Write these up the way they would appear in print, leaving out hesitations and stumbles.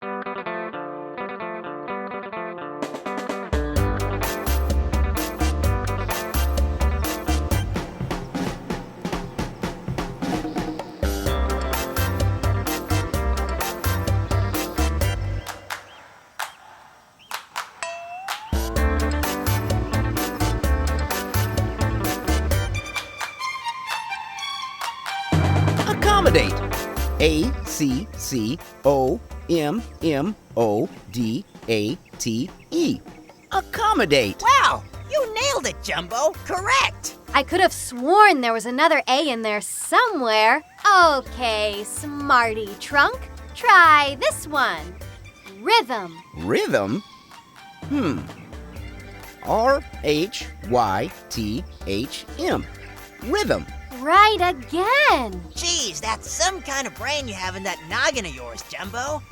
Accommodate. A-C-C-O-M-M-O-D-A-T-E. Accommodate. Wow, you nailed it, Jumbo. Correct. I could have sworn there was another A in there somewhere. Okay, smarty trunk, try this one. Rhythm. Rhythm? R-H-Y-T-H-M. Rhythm. Right again. Geez, that's some kind of brain you have in that noggin of yours, Jumbo.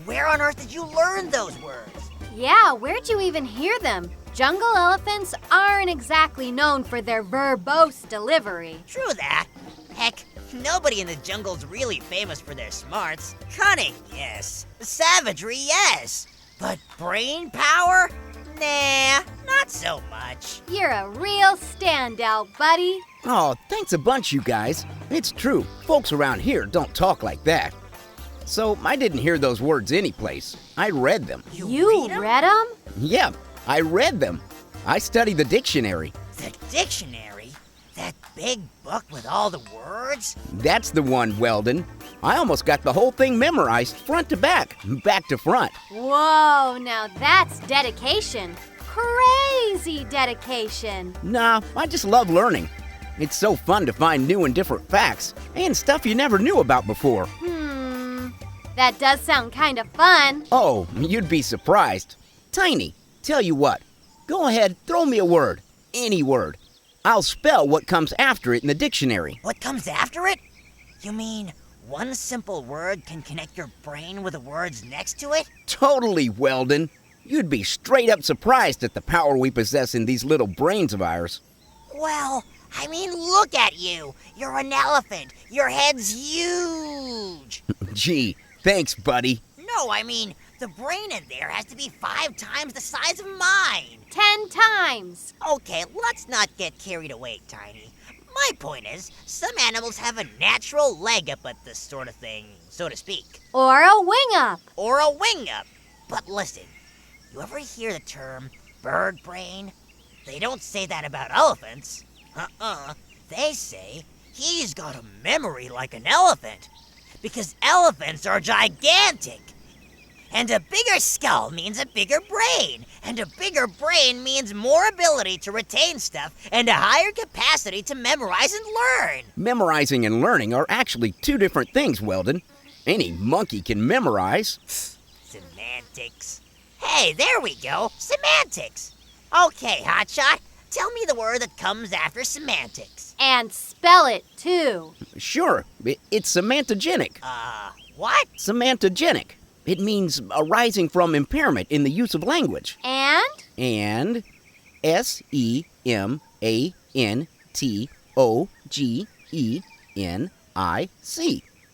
Where on earth did you learn those words? Yeah, where'd you even hear them? Jungle elephants aren't exactly known for their verbose delivery. True that. Heck, nobody in the jungle's really famous for their smarts. Cunning, yes. Savagery, yes. But brain power? Nah, not so much. You're a real standout, buddy. Oh, thanks a bunch, you guys. It's true, folks around here don't talk like that. So I didn't hear those words anyplace. I read them. You read 'em? Yeah, I read them. I studied the dictionary. The dictionary? That big book with all the words? That's the one, Weldon. I almost got the whole thing memorized front to back to front. Whoa, now that's dedication. Crazy dedication. Nah, I just love learning. It's so fun to find new and different facts and stuff you never knew about before. That does sound kind of fun. Oh, you'd be surprised. Tiny, tell you what, go ahead, throw me a word. Any word. I'll spell what comes after it in the dictionary. What comes after it? You mean one simple word can connect your brain with the words next to it? Totally, Weldon. You'd be straight up surprised at the power we possess in these little brains of ours. Well, I mean, look at you. You're an elephant. Your head's huge. Gee, thanks, buddy. No, I mean, the brain in there has to be 5 times the size of mine. 10 times. Okay, let's not get carried away, Tiny. My point is, some animals have a natural leg up at this sort of thing, so to speak. Or a wing up. Or a wing up. But listen, you ever hear the term bird brain? They don't say that about elephants. They say he's got a memory like an elephant. Because elephants are gigantic. And a bigger skull means a bigger brain. And a bigger brain means more ability to retain stuff and a higher capacity to memorize and learn. Memorizing and learning are actually two different things, Weldon. Any monkey can memorize. Semantics. Hey, there we go. Semantics. Okay, Hotshot. Tell me the word that comes after semantics. And spell it, too. Sure, it's semantogenic. What? Semantogenic. It means arising from impairment in the use of language. And? And S-E-M-A-N-T-O-G-E-N-I-C.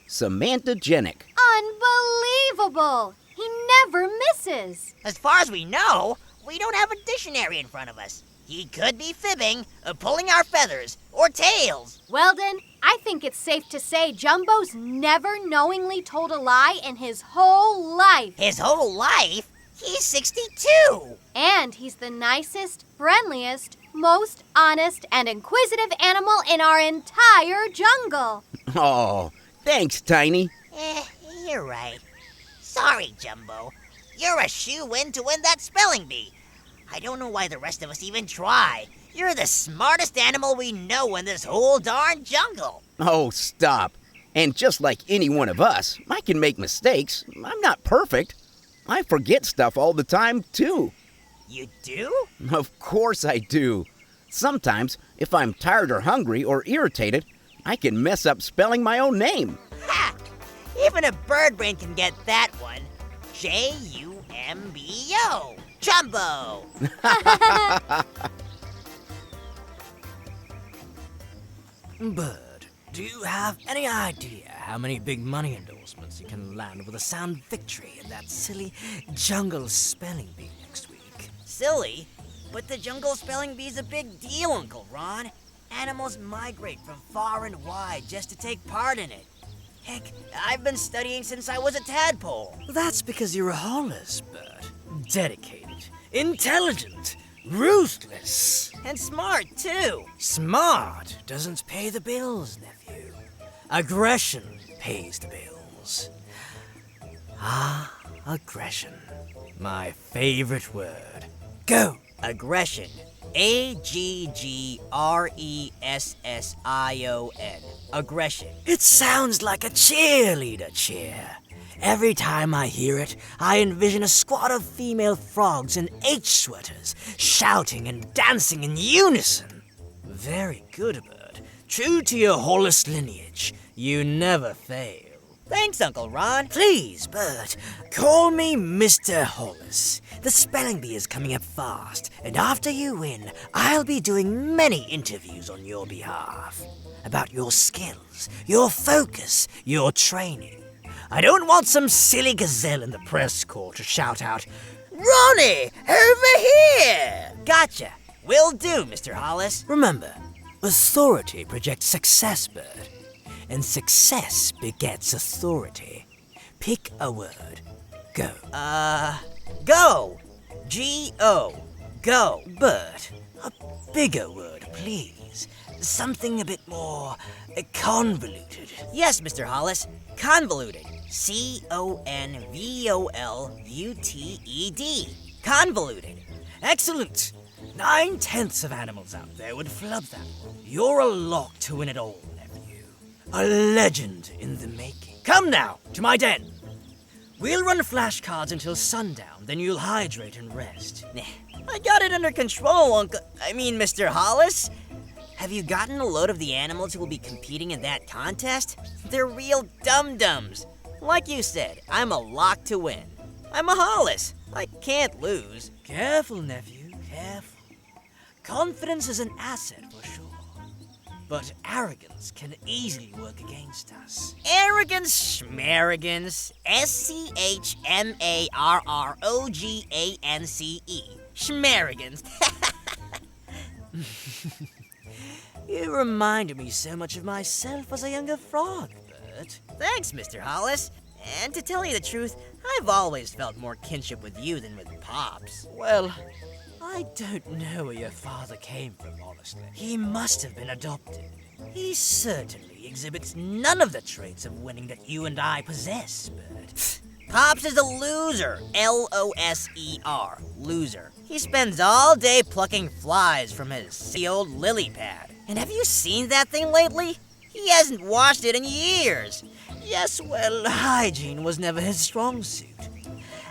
Semantogenic. Unbelievable! He never misses. As far as we know, we don't have a dictionary in front of us. He could be fibbing, pulling our feathers, or tails. Weldon, I think it's safe to say Jumbo's never knowingly told a lie in his whole life. His whole life? He's 62. And he's the nicest, friendliest, most honest, and inquisitive animal in our entire jungle. Oh, thanks, Tiny. You're right. Sorry, Jumbo. You're a shoo-in to win that spelling bee. I don't know why the rest of us even try. You're the smartest animal we know in this whole darn jungle. Oh, stop. And just like any one of us, I can make mistakes. I'm not perfect. I forget stuff all the time, too. You do? Of course I do. Sometimes, if I'm tired or hungry or irritated, I can mess up spelling my own name. Ha! Even a bird brain can get that one. J-U-M-B-O. Jumbo! Bird. Do you have any idea how many big money endorsements you can land with a sound victory in that silly jungle spelling bee next week? Silly? But the jungle spelling bee's a big deal, Uncle Ron. Animals migrate from far and wide just to take part in it. Heck, I've been studying since I was a tadpole. That's because you're a Hollis bird. Dedicated, intelligent, ruthless. And smart, too. Smart doesn't pay the bills, nephew. Aggression pays the bills. Ah, aggression. My favorite word. Go! Aggression. A-G-G-R-E-S-S-I-O-N. Aggression. It sounds like a cheerleader cheer. Every time I hear it, I envision a squad of female frogs in H sweaters, shouting and dancing in unison. Very good, bird. True to your Hollis lineage, you never fail. Thanks, Uncle Ron. Please, Bert, call me Mr. Hollis. The spelling bee is coming up fast, and after you win, I'll be doing many interviews on your behalf. About your skills, your focus, your training. I don't want some silly gazelle in the press corps to shout out, "Ronnie, over here!" Gotcha. Will do, Mr. Hollis. Remember, authority projects success, Bert. And success begets authority. Pick a word. Go. Go. G-O. Go. Bert, a bigger word, please. Something a bit more convoluted. Yes, Mr. Hollis. Convoluted. C-O-N-V-O-L-U-T-E-D. Convoluted. Excellent. 9/10 of animals out there would flub that one. You're a lock to win it all, nephew. A legend in the making. Come now, to my den. We'll run flashcards until sundown, then you'll hydrate and rest. I got it under control, Mr. Hollis. Have you gotten a load of the animals who will be competing in that contest? They're real dum-dums. Like you said, I'm a lock to win. I'm a Hollis. I can't lose. Careful, nephew, careful. Confidence is an asset for sure. But arrogance can easily work against us. Arrogance, schmarrogance. S-C-H-M-A-R-R-O-G-A-N-C-E. Schmarrogance. You reminded me so much of myself as a younger frog, Bert. Thanks, Mr. Hollis. And to tell you the truth, I've always felt more kinship with you than with Pops. Well, I don't know where your father came from, honestly. He must have been adopted. He certainly exhibits none of the traits of winning that you and I possess, Bert. Pops is a loser. L-O-S-E-R. Loser. He spends all day plucking flies from his silly old lily pad. And have you seen that thing lately? He hasn't washed it in years. Yes, well, hygiene was never his strong suit.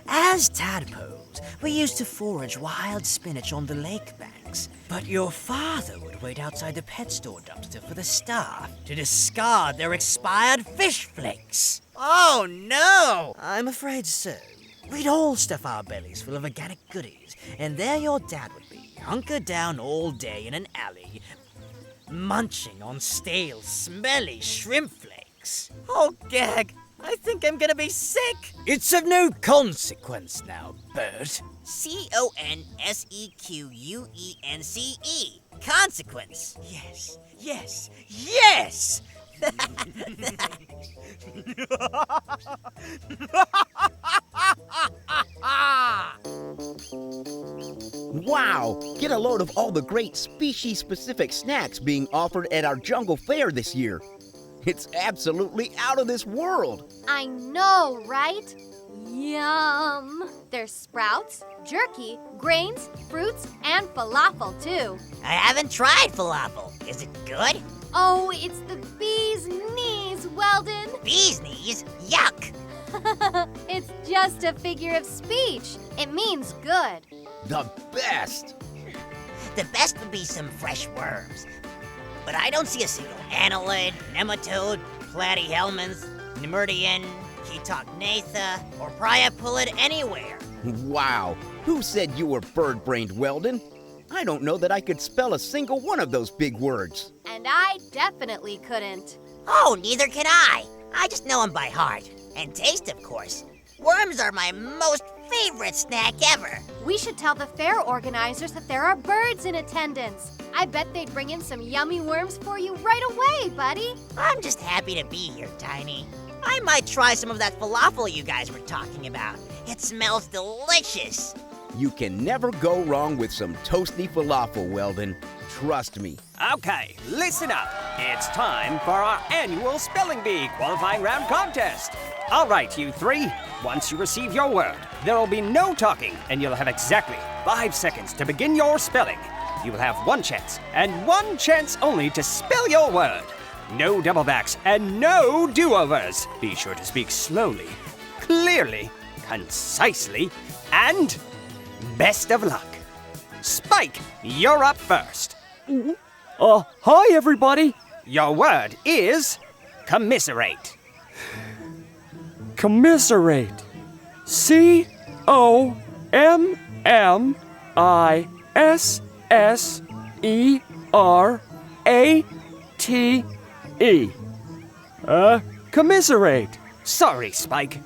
As tadpoles, we used to forage wild spinach on the lake banks. But your father would wait outside the pet store dumpster for the staff to discard their expired fish flakes. Oh, no! I'm afraid so. We'd all stuff our bellies full of organic goodies, and there your dad would be, hunkered down all day in an alley, munching on stale, smelly shrimp flakes. Oh, gag. I think I'm gonna be sick. It's of no consequence now, Bert. C-O-N-S-E-Q-U-E-N-C-E. Consequence. Yes, yes, yes! Wow! Get a load of all the great species-specific snacks being offered at our jungle fair this year. It's absolutely out of this world. I know, right? Yum! There's sprouts, jerky, grains, fruits, and falafel, too. I haven't tried falafel. Is it good? Oh, it's the bee's knees, Weldon. Bee's knees? Yuck! It's just a figure of speech. It means good. The best! The best would be some fresh worms. But I don't see a single annelid, nematode, platyhelminth, nemertian, Ketochnatha, or priapulid anywhere. Wow! Who said you were bird-brained, Weldon? I don't know that I could spell a single one of those big words. And I definitely couldn't. Oh, neither can I. I just know them by heart. And taste, of course. Worms are my most favorite snack ever. We should tell the fair organizers that there are birds in attendance. I bet they'd bring in some yummy worms for you right away, buddy. I'm just happy to be here, Tiny. I might try some of that falafel you guys were talking about. It smells delicious. You can never go wrong with some toasty falafel, Weldon. Trust me. Okay, listen up. It's time for our annual Spelling Bee qualifying round contest. All right, you three. Once you receive your word, there will be no talking, and you'll have exactly 5 seconds to begin your spelling. You will have one chance, and one chance only to spell your word. No doublebacks and no do-overs. Be sure to speak slowly, clearly, concisely, and best of luck. Spike, you're up first. Hi, everybody. Your word is commiserate. Commiserate. C-O-M-M-I-S-S-E-R-A-T-E. Commiserate. Sorry, Spike.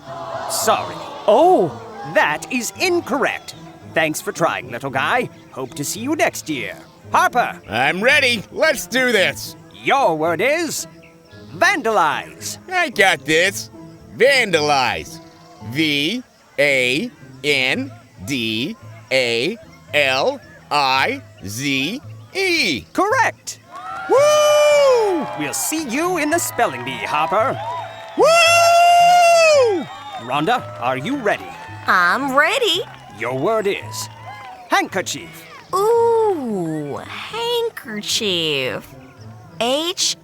Sorry. Oh, That is incorrect. Thanks for trying, little guy. Hope to see you next year. Harper, I'm ready. Let's do this. your word is vandalize. I got this. Vandalize. V-A-N-D-A-L-I-Z-E. Correct. Woo! We'll see you in the spelling bee, Harper. Woo! Rhonda, are you ready? I'm ready. Your word is handkerchief. Ooh, handkerchief. Handkerchief.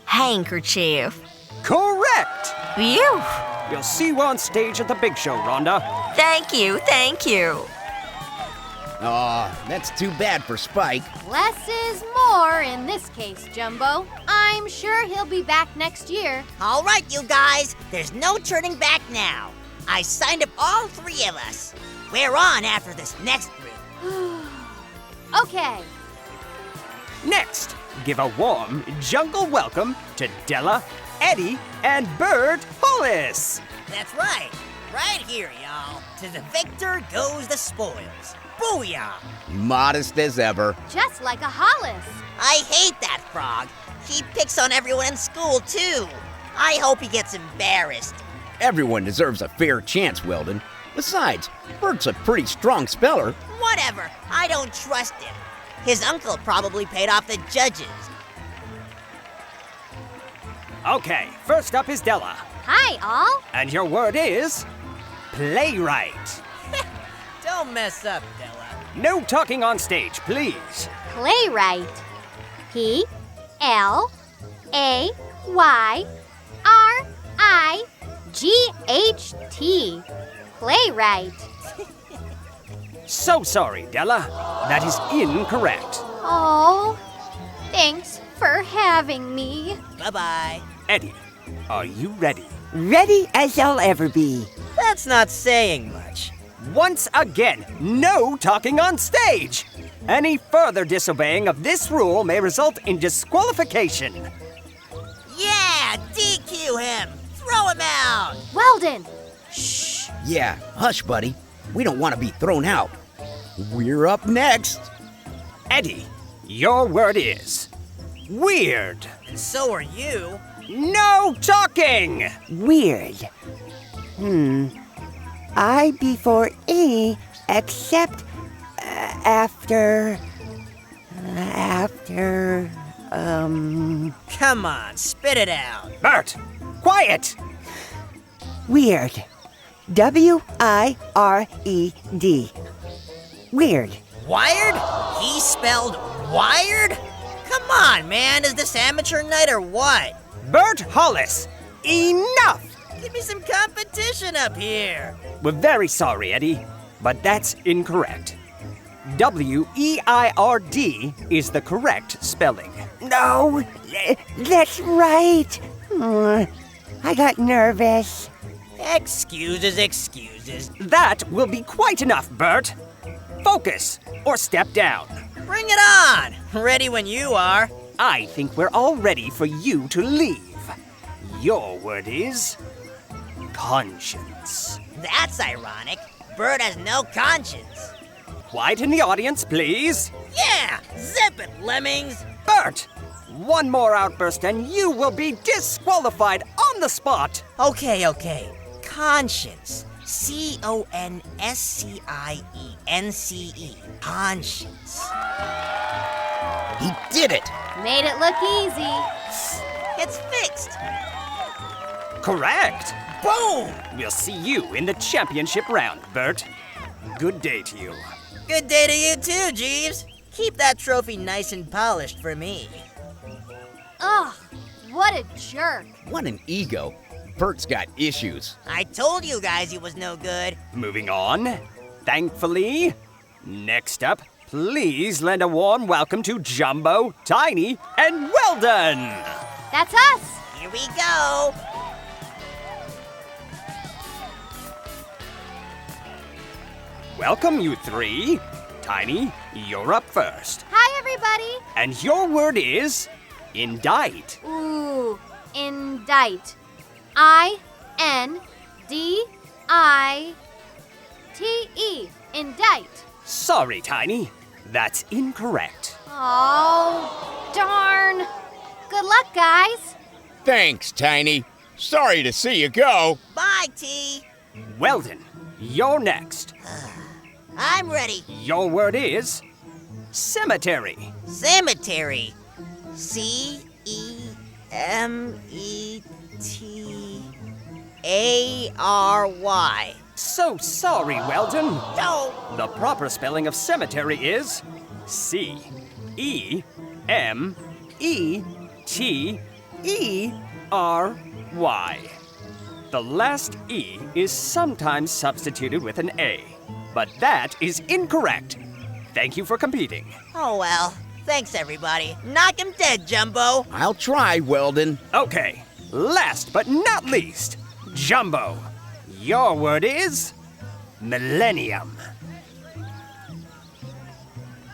Handkerchief. Correct. Phew. We'll see you on stage at the big show, Rhonda. Thank you, thank you. Aw, that's too bad for Spike. Less is more in this case, Jumbo. I'm sure he'll be back next year. All right, you guys. There's no turning back now. I signed up all 3 of us. We're on after this next group. Okay. Next, give a warm jungle welcome to Della, Eddie, and Bird Hollis. That's right. Right here, y'all. To the victor goes the spoils. Booyah! Modest as ever. Just like a Hollis. I hate that frog. He picks on everyone in school, too. I hope he gets embarrassed. Everyone deserves a fair chance, Weldon. Besides, Bert's a pretty strong speller. Whatever. I don't trust him. His uncle probably paid off the judges. Okay, first up is Della. Hi, all. And your word is playwright. Don't mess up, Della. No talking on stage, please. Playwright. P-L-A-Y-R-I-G-H-T. Playwright. So sorry, Della. That is incorrect. Oh, thanks for having me. Bye-bye. Eddie, are you ready? Ready as I'll ever be. That's not saying much. Once again, no talking on stage. Any further disobeying of this rule may result in disqualification. Yeah, DQ him. Throw him out. Weldon. Shh. Yeah, hush, buddy. We don't want to be thrown out. We're up next. Eddie, your word is weird. And so are you. No talking! Weird. I before E except after. Come on, spit it out. Bert, quiet! Weird. W-I-R-E-D. Weird. Wired? He spelled wired? Come on, man. Is this amateur night or what? Bert Hollis, enough! Give me some competition up here. We're very sorry, Eddie, but that's incorrect. W-E-I-R-D is the correct spelling. No, that's right. I got nervous. Excuses. That will be quite enough, Bert. focus or step down. Bring it on! Ready when you are. I think we're all ready for you to leave. Your word is conscience. That's ironic. Bird has no conscience. Quiet in the audience, please. Yeah! Zip it, lemmings! Bert, one more outburst and you will be disqualified on the spot. Okay. Conscience. Conscience. Conscience. He did it! Made it look easy. It's fixed. Correct. Boom! We'll see you in the championship round, Bert. Good day to you. Good day to you too, Jeeves. Keep that trophy nice and polished for me. Ugh, what a jerk. What an ego. Bert's got issues. I told you guys he was no good. Moving on. Thankfully, next up, please lend a warm welcome to Jumbo, Tiny, and Weldon. That's us. Here we go. Welcome, you three. Tiny, you're up first. Hi, everybody. And your word is indict. Ooh, indict. I-N-D-I-T-E. Indict. Sorry, Tiny. That's incorrect. Oh, darn. Good luck, guys. Thanks, Tiny. Sorry to see you go. Bye, T. Weldon, you're next. I'm ready. Your word is cemetery. Cemetery. C-E-M-E-T-A-R-Y. So sorry, Weldon. No. The proper spelling of cemetery is C-E-M-E-T-E-R-Y. The last E is sometimes substituted with an A, but that is incorrect. Thank you for competing. Oh well. Thanks, everybody. Knock him dead, Jumbo. I'll try, Weldon. Okay, last but not least, Jumbo. Your word is millennium.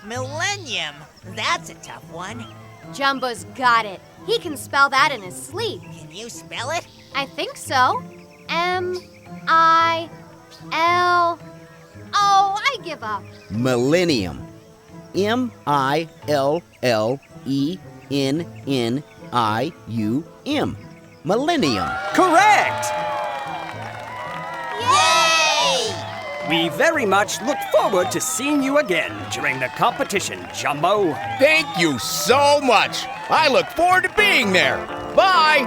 Millennium. That's a tough one. Jumbo's got it. He can spell that in his sleep. Can you spell it? I think so. M-I-L. Oh, I give up. Millennium. M-I-L-L-E-N-N-I-U-M. Millennium. Correct! Yay! We very much look forward to seeing you again during the competition, Jumbo. Thank you so much. I look forward to being there. Bye.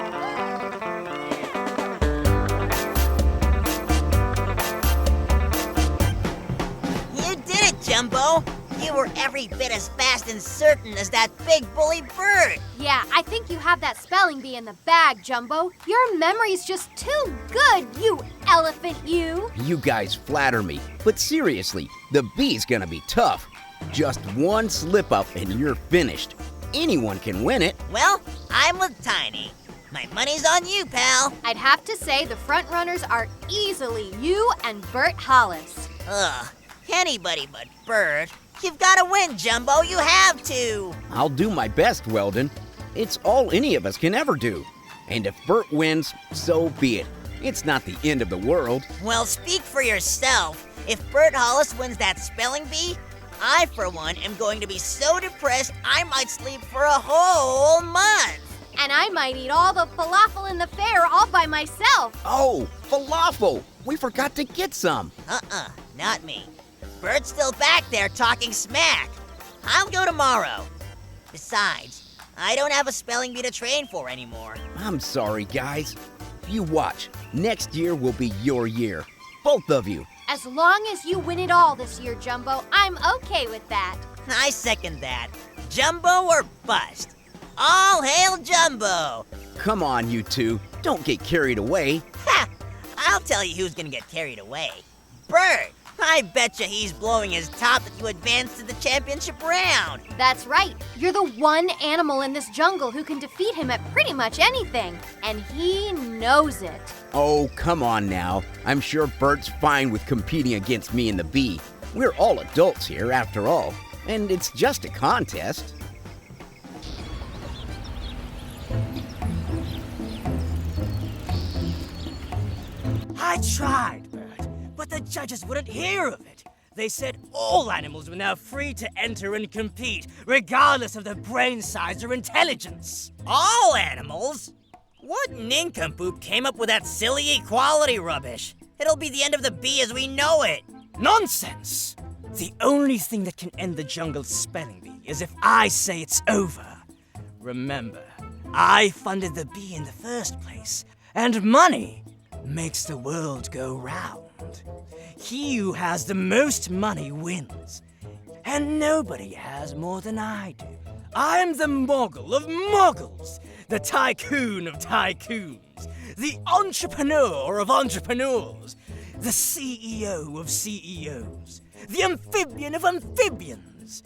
You did it, Jumbo. You were every bit as fast and certain as that big bully bird. Yeah, I think you have that spelling bee in the bag, Jumbo. Your memory's just too good, you elephant, you. You guys flatter me, but seriously, the bee's gonna be tough. Just one slip up and you're finished. Anyone can win it. Well, I'm with Tiny. My money's on you, pal. I'd have to say the front runners are easily you and Bert Hollis. Ugh, anybody but Bird. You've got to win, Jumbo. You have to. I'll do my best, Weldon. It's all any of us can ever do. And if Bert wins, so be it. It's not the end of the world. Well, speak for yourself. If Bert Hollis wins that spelling bee, I, for one, am going to be so depressed I might sleep for a whole month. And I might eat all the falafel in the fair all by myself. Oh, falafel! We forgot to get some. Not me. Bert's still back there talking smack. I'll go tomorrow. Besides, I don't have a spelling bee to train for anymore. I'm sorry, guys. You watch. Next year will be your year. Both of you. As long as you win it all this year, Jumbo, I'm okay with that. I second that. Jumbo or bust. All hail Jumbo. Come on, you two. Don't get carried away. Ha! I'll tell you who's gonna get carried away. Bert. I betcha he's blowing his top that you advanced to the championship round. That's right. You're the one animal in this jungle who can defeat him at pretty much anything. And he knows it. Oh, come on now. I'm sure Bert's fine with competing against me and the bee. We're all adults here, after all, and it's just a contest. I tried, Bert, but the judges wouldn't hear of it. They said all animals were now free to enter and compete, regardless of their brain size or intelligence. All animals? What nincompoop came up with that silly equality rubbish? It'll be the end of the bee as we know it. Nonsense! The only thing that can end the jungle's spelling bee is if I say it's over. Remember, I funded the bee in the first place, and money makes the world go round. He who has the most money wins, and nobody has more than I do. I'm the mogul of moguls, the tycoon of tycoons, the entrepreneur of entrepreneurs, the CEO of CEOs, the amphibian of amphibians.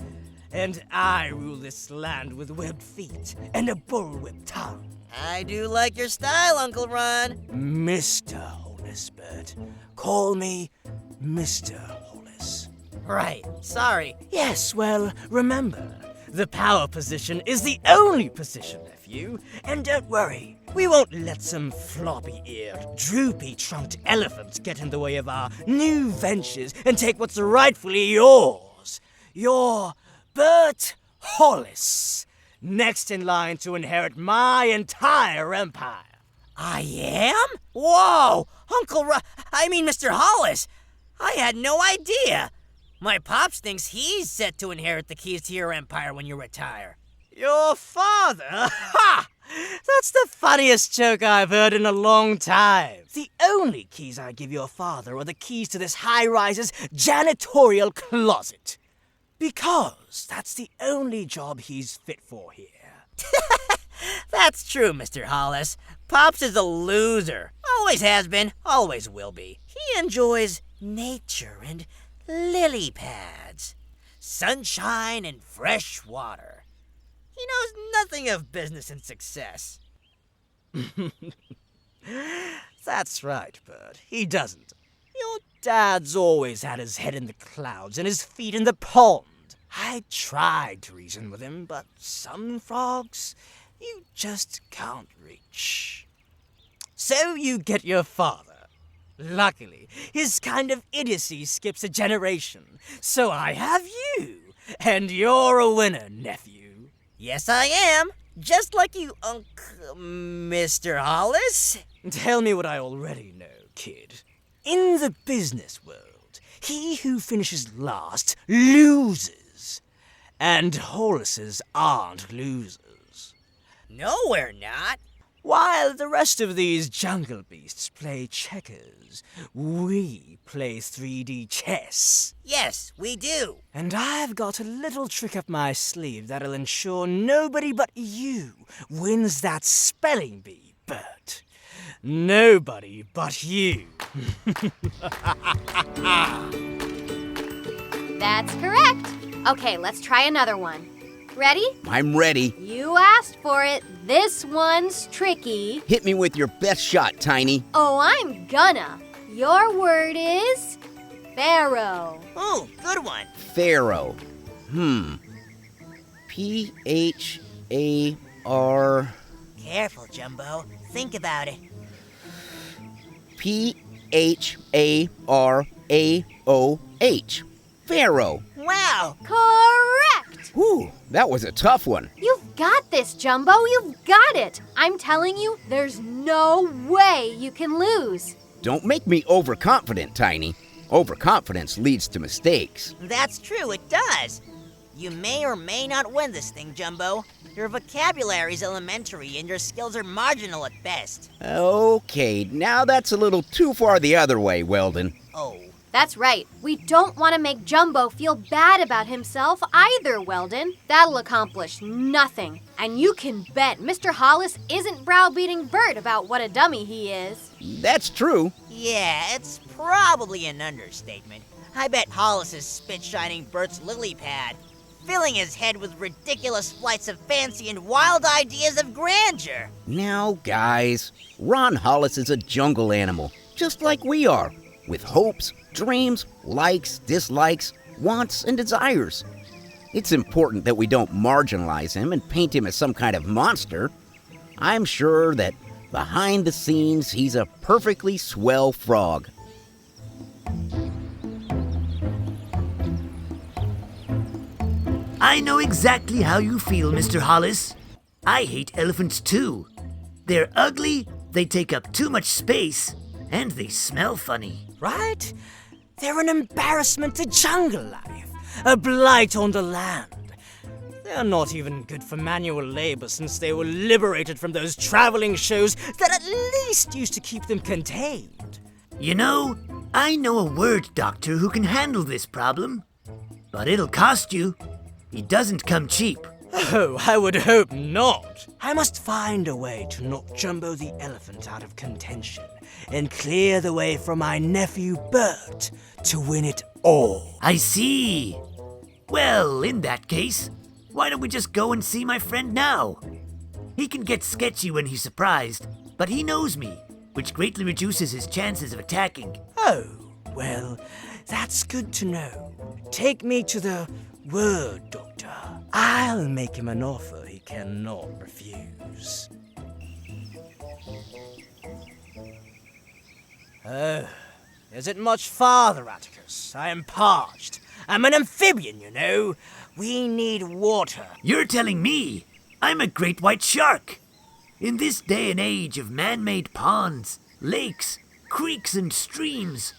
And I rule this land with webbed feet and a bullwhip tongue. I do like your style, Uncle Ron. Mr. Hollis, Bert. Call me Mr. Hollis. Right, sorry. Yes, well, remember, the power position is the only position, nephew. And don't worry, we won't let some floppy-eared, droopy-trunked elephants get in the way of our new ventures and take what's rightfully yours. You're Bert Hollis, next in line to inherit my entire empire. I am? Whoa! Mr. Hollis! I had no idea! My pops thinks he's set to inherit the keys to your empire when you retire. Your father? Ha! That's the funniest joke I've heard in a long time. The only keys I give your father are the keys to this high-rise's janitorial closet. Because that's the only job he's fit for here. That's true, Mr. Hollis. Pops is a loser. Always has been, always will be. He enjoys nature and lily pads, sunshine and fresh water. He knows nothing of business and success. That's right, Bert. He doesn't. Your dad's always had his head in the clouds and his feet in the pond. I tried to reason with him, but some frogs you just can't reach. So you get your father. Luckily, his kind of idiocy skips a generation. So I have you, and you're a winner, nephew. Yes, I am. Just like you, Mr. Hollis. Tell me what I already know, kid. In the business world, he who finishes last loses. And Hollises aren't losers. No, we're not. While the rest of these jungle beasts play checkers, we play 3D chess. Yes, we do. And I've got a little trick up my sleeve that'll ensure nobody but you wins that spelling bee, Bert. Nobody but you. That's correct. Okay, let's try another one. Ready? I'm ready. You asked for it. This one's tricky. Hit me with your best shot, Tiny. Oh, I'm gonna. Your word is pharaoh. Ooh, good one. Pharaoh. P-H-A-R... Careful, Jumbo. Think about it. P-H-A-R-A-O-H. Pharaoh. Wow. Correct. Whew, that was a tough one. You've got this, Jumbo. You've got it. I'm telling you, there's no way you can lose. Don't make me overconfident, Tiny. Overconfidence leads to mistakes. That's true, it does. You may or may not win this thing, Jumbo. Your vocabulary's elementary and your skills are marginal at best. Okay, now that's a little too far the other way, Weldon. Oh. That's right. We don't want to make Jumbo feel bad about himself either, Weldon. That'll accomplish nothing. And you can bet Mr. Hollis isn't browbeating Bert about what a dummy he is. That's true. Yeah, it's probably an understatement. I bet Hollis is spit-shining Bert's lily pad, filling his head with ridiculous flights of fancy and wild ideas of grandeur. Now, guys, Ron Hollis is a jungle animal, just like we are. with hopes, dreams, likes, dislikes, wants, and desires. It's important that we don't marginalize him and paint him as some kind of monster. I'm sure that behind the scenes, he's a perfectly swell frog. I know exactly how you feel, Mr. Hollis. I hate elephants too. They're ugly, they take up too much space, and they smell funny. Right? They're an embarrassment to jungle life, a blight on the land. They're not even good for manual labor since they were liberated from those traveling shows that at least used to keep them contained. You know, I know a word doctor who can handle this problem. But it'll cost you. He doesn't come cheap. Oh, I would hope not. I must find a way to knock Jumbo the elephant out of contention and clear the way for my nephew Bert to win it all. I see. Well, in that case, why don't we just go and see my friend now? He can get sketchy when he's surprised, but he knows me, which greatly reduces his chances of attacking. Oh, well, that's good to know. Take me to the word doctor. I'll make him an offer he cannot refuse. Oh, is it much farther, Atticus? I am parched. I'm an amphibian, you know. We need water. You're telling me I'm a great white shark. In this day and age of man-made ponds, lakes, creeks, and streams,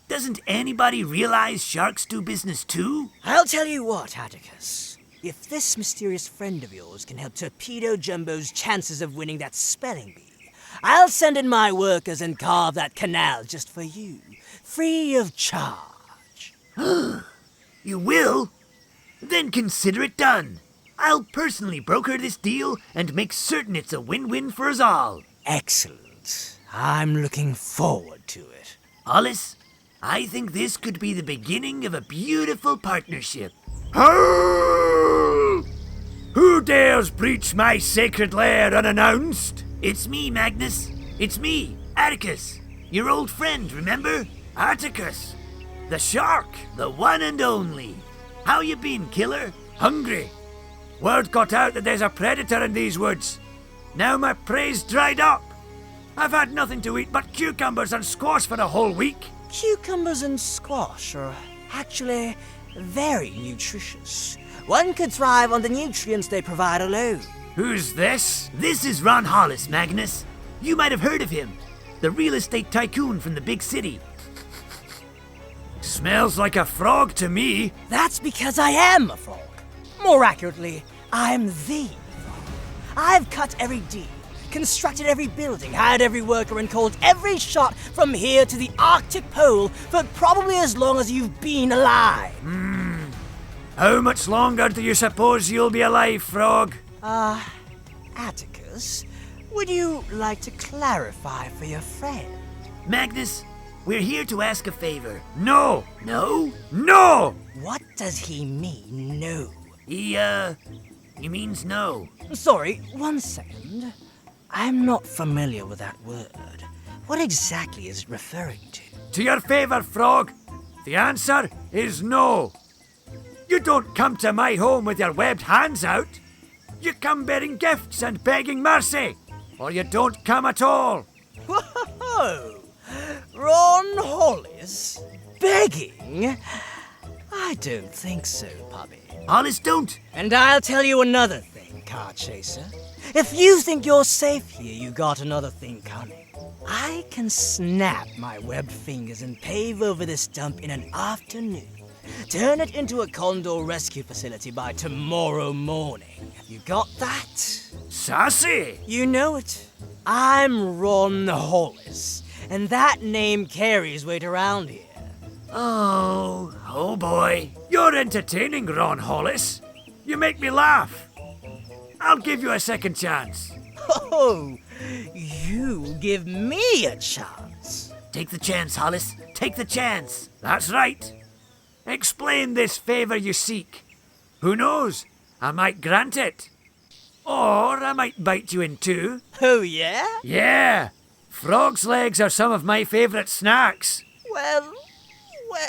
doesn't anybody realize sharks do business too? I'll tell you what, Atticus. If this mysterious friend of yours can help torpedo Jumbo's chances of winning that spelling bee, I'll send in my workers and carve that canal just for you, free of charge. You will? Then consider it done. I'll personally broker this deal and make certain it's a win-win for us all. Excellent. I'm looking forward to it. Hollis, I think this could be the beginning of a beautiful partnership. Who dares breach my sacred lair unannounced? It's me, Magnus. It's me, Atticus. Your old friend, remember? Atticus. The shark, the one and only. How you been, killer? Hungry? Word got out that there's a predator in these woods. Now my prey's dried up. I've had nothing to eat but cucumbers and squash for a whole week. Cucumbers and squash are actually very nutritious. One could thrive on the nutrients they provide alone. Who's this? This is Ron Hollis, Magnus. You might have heard of him. The real estate tycoon from the big city. Smells like a frog to me. That's because I am a frog. More accurately, I'm the frog. I've cut every deal, constructed every building, hired every worker, and called every shot from here to the Arctic Pole for probably as long as you've been alive. How much longer do you suppose you'll be alive, frog? Atticus, would you like to clarify for your friend? Magnus, we're here to ask a favor. No! No! No! What does he mean, no? He means no. Sorry, 1 second. I'm not familiar with that word. What exactly is it referring to? To your favor, frog. The answer is no. You don't come to my home with your webbed hands out. You come bearing gifts and begging mercy, or you don't come at all. Whoa! Ron Hollis? Begging? I don't think so, puppy. Hollis, don't. And I'll tell you another thing, Car Chaser. If you think you're safe here, you got another thing coming. I can snap my webbed fingers and pave over this dump in an afternoon. Turn it into a condor rescue facility by tomorrow morning. You got that? Sassy! You know it. I'm Ron Hollis, and that name carries weight around here. Oh boy. You're entertaining, Ron Hollis. You make me laugh. I'll give you a second chance. Oh, you give me a chance. Take the chance, Hollis. Take the chance. That's right. Explain this favor you seek. Who knows? I might grant it. Or I might bite you in two. Oh, yeah? Yeah. Frog's legs are some of my favorite snacks. Well,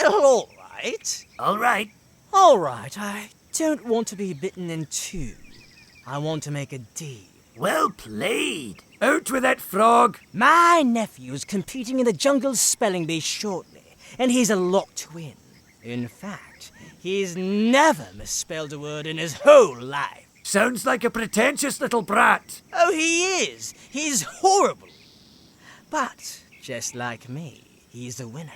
all right. All right. All right, I don't want to be bitten in two. I want to make a deal. Well played. Out with it, frog. My nephew's competing in the jungle spelling bee shortly, and he's a lock to win. In fact, he's never misspelled a word in his whole life. Sounds like a pretentious little brat. Oh, he is. He's horrible. But, just like me, he's a winner.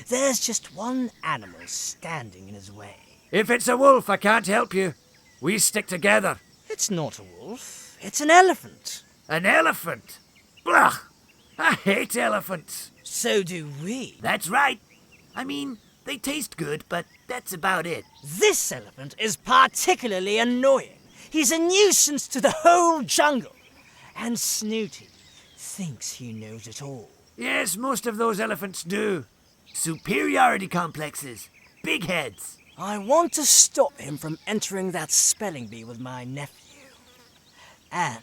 There's just one animal standing in his way. If it's a wolf, I can't help you. We stick together. It's not a wolf. It's an elephant. An elephant? Blah! I hate elephants. So do we. That's right. I mean, they taste good, but that's about it. This elephant is particularly annoying. He's a nuisance to the whole jungle. And Snooty thinks he knows it all. Yes, most of those elephants do. Superiority complexes. Big heads. I want to stop him from entering that spelling bee with my nephew. And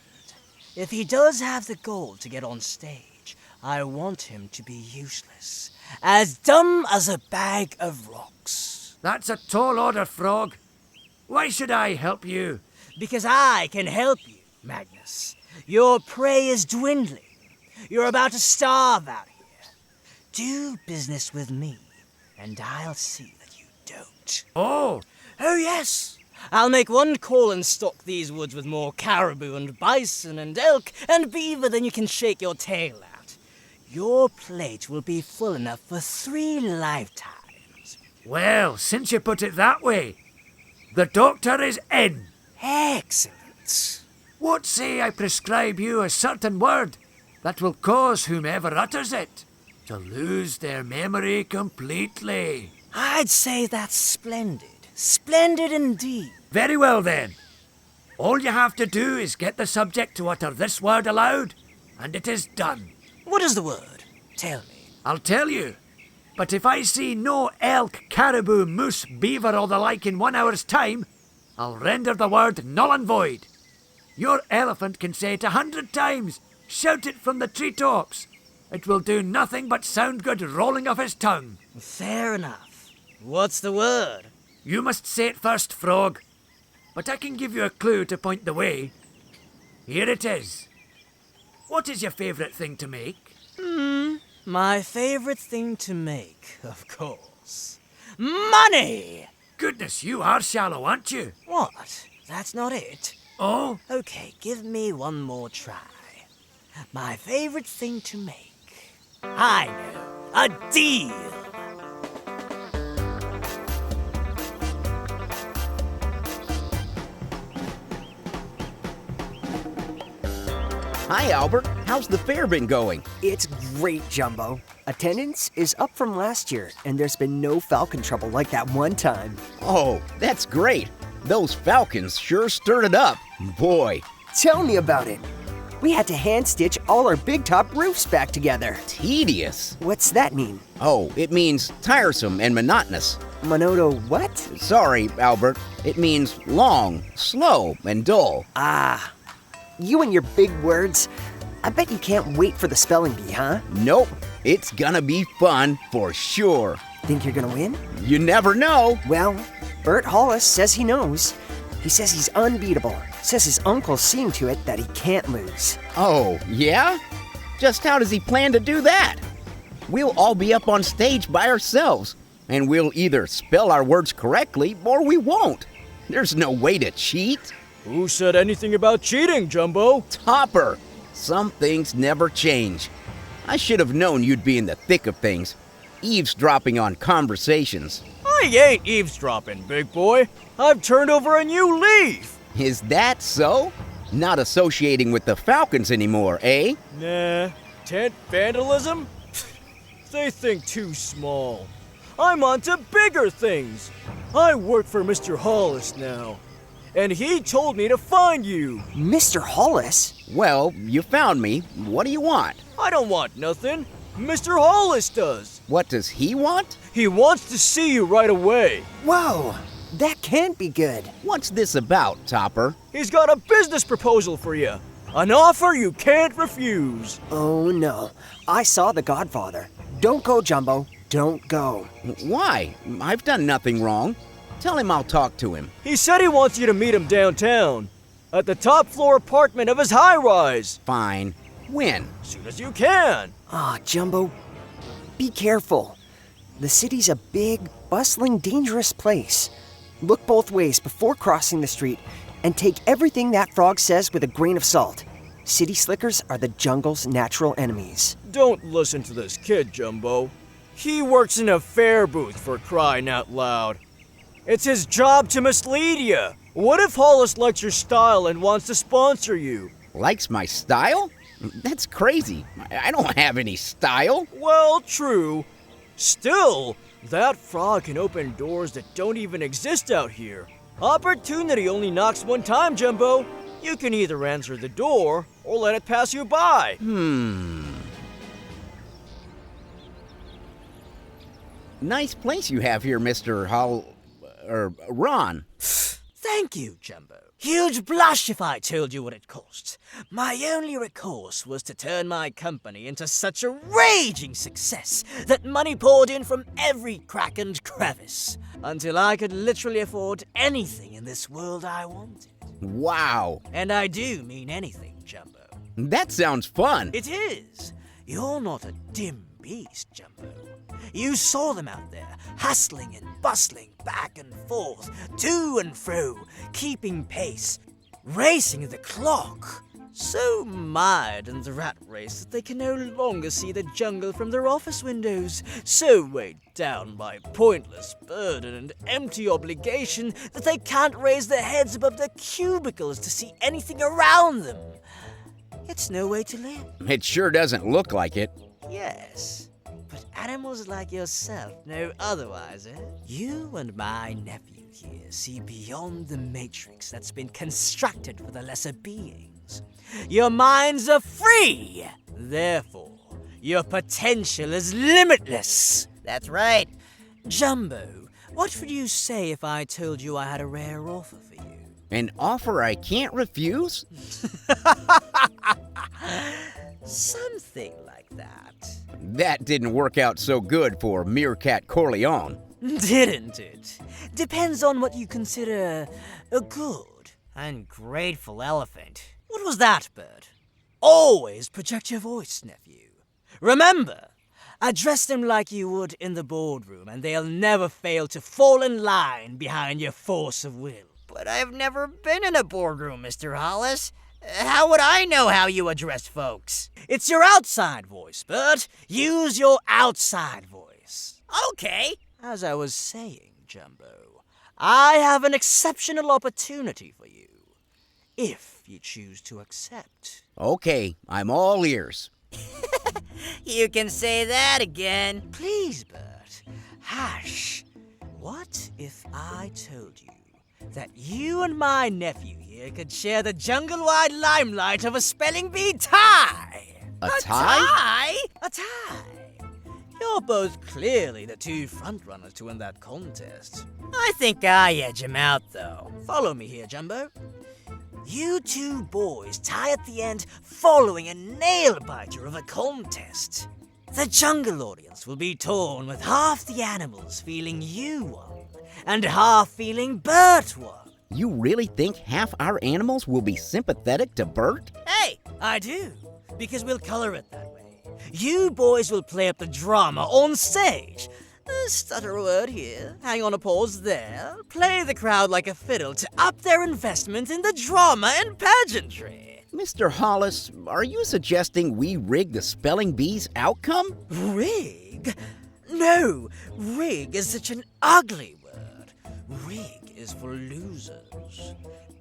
if he does have the goal to get on stage, I want him to be useless. As dumb as a bag of rocks. That's a tall order, Frog. Why should I help you? Because I can help you, Magnus. Your prey is dwindling. You're about to starve out here. Do business with me, and I'll see that you don't. Oh, Yes. I'll make one call and stock these woods with more caribou and bison and elk and beaver than you can shake your tail at. Your plate will be full enough for 3 lifetimes. well, since you put it that way, the doctor is in. Excellent. What say I prescribe you a certain word that will cause whomever utters it to lose their memory completely? I'd say that's splendid. Splendid indeed. Very well then. All you have to do is get the subject to utter this word aloud, and it is done. What is the word? Tell me. I'll tell you. But if I see no elk, caribou, moose, beaver, or the like in 1 hour's time, I'll render the word null and void. Your elephant can say it 100 times. Shout it from the treetops. It will do nothing but sound good rolling off his tongue. Fair enough. What's the word? You must say it first, Frog. But I can give you a clue to point the way. Here it is. What is your favourite thing to make? My favorite thing to make, of course. Money! Goodness, you are shallow, aren't you? What? That's not it? Oh, Okay, give me one more try. My favorite thing to make. I know. A deal! Hi, Albert. How's the fair been going? It's great, Jumbo. Attendance is up from last year, and there's been no falcon trouble like that one time. Oh, that's great. Those falcons sure stirred it up. Boy, Tell me about it. We had to hand stitch all our big top roofs back together. tedious. What's that mean? Oh, it means tiresome and monotonous. Monoto what? Sorry, Albert. It means long, slow, and dull. Ah, you and your big words. I bet you can't wait for the spelling bee, huh? Nope. It's gonna be fun for sure. Think you're gonna win? You never know. Well, Bert Hollis says he knows. He says he's unbeatable. Says his uncle's seen to it that he can't lose. Oh, yeah? Just how does he plan to do that? We'll all be up on stage by ourselves, and we'll either spell our words correctly or we won't. There's no way to cheat. Who said anything about cheating, Jumbo? Topper, some things never change. I should have known you'd be in the thick of things, eavesdropping on conversations. I ain't eavesdropping, big boy. I've turned over a new leaf. Is that so? Not associating with the Falcons anymore, eh? Nah, tent vandalism? They think too small. I'm on to bigger things. I work for Mr. Hollis now, and he told me to find you. Mr. Hollis? Well, you found me. What do you want? I don't want nothing. Mr. Hollis does. What does he want? He wants to see you right away. Whoa, that can't be good. What's this about, Topper? He's got a business proposal for you. An offer you can't refuse. Oh no, I saw The Godfather. Don't go, Jumbo. don't go. Why? I've done nothing wrong. Tell him I'll talk to him. He said he wants you to meet him downtown, at the top floor apartment of his high-rise. Fine. When? As soon as you can. Jumbo, be careful. The city's a big, bustling, dangerous place. Look both ways before crossing the street and take everything that frog says with a grain of salt. City slickers are the jungle's natural enemies. Don't listen to this kid, Jumbo. He works in a fare booth, for crying out loud. It's his job to mislead you. What if Hollis likes your style and wants to sponsor you? Likes my style? That's crazy. I don't have any style. Well, true. Still, that frog can open doors that don't even exist out here. Opportunity only knocks one time, Jumbo. You can either answer the door or let it pass you by. Nice place you have here, Mr. Ron. Thank you, Jumbo. Huge blush if I told you what it cost. My only recourse was to turn my company into such a raging success that money poured in from every crack and crevice, until I could literally afford anything in this world I wanted. Wow. And I do mean anything, Jumbo. That sounds fun. It is. You're not a dim beast, Jumbo. You saw them out there, hustling and bustling back and forth, to and fro, keeping pace, racing the clock. So mired in the rat race that they can no longer see the jungle from their office windows, so weighed down by pointless burden and empty obligation that they can't raise their heads above their cubicles to see anything around them. It's no way to live. It sure doesn't look like it. Yes, but animals like yourself know otherwise, eh? You and my nephew here see beyond the matrix that's been constructed for the lesser beings. Your minds are free! Therefore, your potential is limitless! That's right. Jumbo, what would you say if I told you I had a rare offer for you? An offer I can't refuse? Something like that. That didn't work out so good for Meerkat Corleone. Didn't it? Depends on what you consider a good and grateful elephant. What was that, bird? Always project your voice, nephew. Remember, address them like you would in the boardroom, and they'll never fail to fall in line behind your force of will. But I've never been in a boardroom, Mr. Hollis. How would I know how you address folks? It's your outside voice, Bert. Use your outside voice. Okay. As I was saying, Jumbo, I have an exceptional opportunity for you, if you choose to accept. Okay, I'm all ears. You can say that again. Please, Bert. Hush. What if I told you that you and my nephew here could share the jungle-wide limelight of a spelling bee tie? A tie? A tie. You're both clearly the two frontrunners to win that contest. I think I edge him out, though. Follow me here, Jumbo. You two boys tie at the end following a nail-biter of a contest. The jungle audience will be torn with half the animals feeling you won, and half feeling Bert won. You really think half our animals will be sympathetic to Bert? Hey, I do, because we'll color it that way. You boys will play up the drama on stage. Stutter a word here, hang on a pause there, play the crowd like a fiddle to up their investment in the drama and pageantry. Mr. Hollis, are you suggesting we rig the spelling bee's outcome? Rig? No, rig is such an ugly word. Rig is for losers.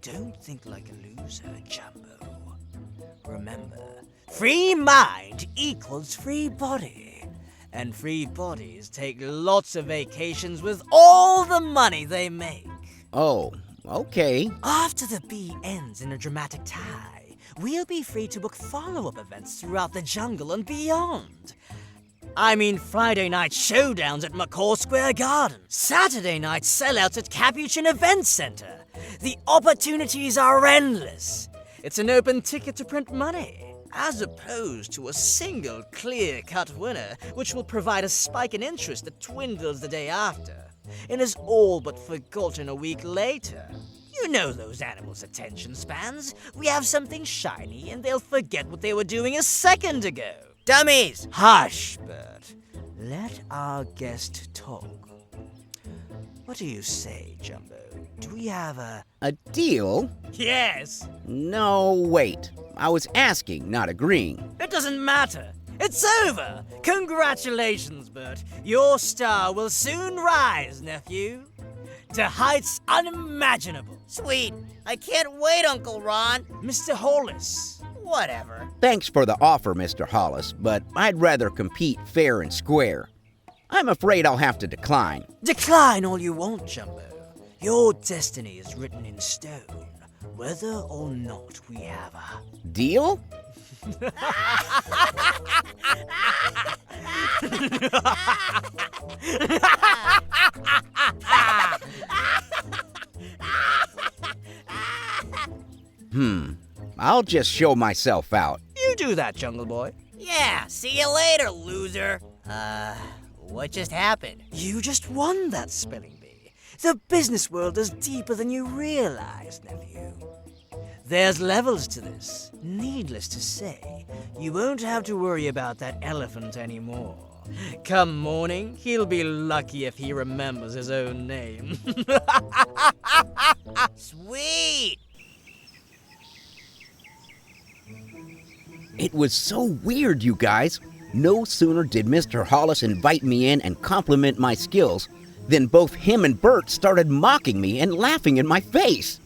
Don't think like a loser, Jumbo. Remember, free mind equals free body. And free bodies take lots of vacations with all the money they make. Oh, okay. After the bee ends in a dramatic tie, we'll be free to book follow-up events throughout the jungle and beyond. I mean Friday night showdowns at McCaw Square Garden, Saturday night sellouts at Capuchin Event Center. The opportunities are endless. It's an open ticket to print money. as opposed to a single clear-cut winner, which will provide a spike in interest that dwindles the day after, and is all but forgotten a week later. You know those animals' attention spans. We have something shiny, and they'll forget what they were doing a second ago. Dummies! Hush, Bert. Let our guest talk. What do you say, Jumbo? Do we have a... A deal? Yes! No, wait. I was asking, not agreeing. It doesn't matter. It's over. Congratulations, Bert. Your star will soon rise, nephew, to heights unimaginable. Sweet. I can't wait, Uncle Ron. Mr. Hollis. Whatever. Thanks for the offer, Mr. Hollis, but I'd rather compete fair and square. I'm afraid I'll have to decline. Decline all you want, Jumbo. Your destiny is written in stone, whether or not we have a... Deal? I'll just show myself out. You do that, Jungle Boy. Yeah, see you later, loser. What just happened? You just won that spelling bee. The business world is deeper than you realize, nephew. There's levels to this. Needless to say, you won't have to worry about that elephant anymore. Come morning, he'll be lucky if he remembers his own name. Sweet! It was so weird, you guys. No sooner did Mr. Hollis invite me in and compliment my skills than both him and Bert started mocking me and laughing in my face.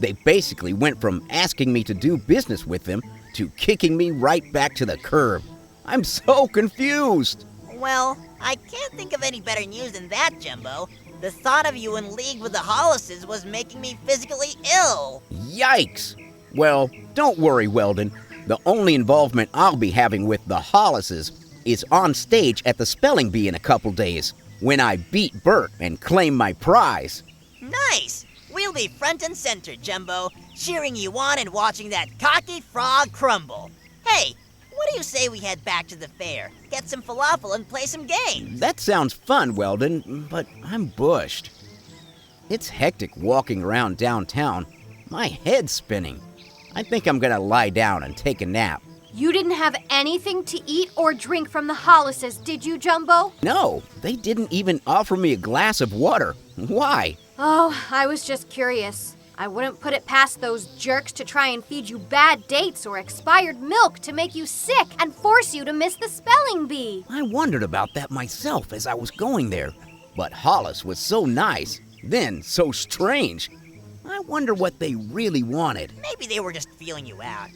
They basically went from asking me to do business with them to kicking me right back to the curb. I'm so confused. Well, I can't think of any better news than that, Jumbo. The thought of you in league with the Hollises was making me physically ill. Yikes. Well, don't worry, Weldon. The only involvement I'll be having with the Hollises is on stage at the Spelling Bee in a couple days, when I beat Bert and claim my prize. Nice! We'll be front and center, Jumbo, cheering you on and watching that cocky frog crumble. Hey, what do you say we head back to the fair, get some falafel and play some games? That sounds fun, Weldon, but I'm bushed. It's hectic walking around downtown. My head's spinning. I think I'm gonna lie down and take a nap. You didn't have anything to eat or drink from the Hollises, did you, Jumbo? No, they didn't even offer me a glass of water. Why? Oh, I was just curious. I wouldn't put it past those jerks to try and feed you bad dates or expired milk to make you sick and force you to miss the spelling bee. I wondered about that myself as I was going there. But Hollis was so nice, then so strange. I wonder what they really wanted. Maybe they were just feeling you out,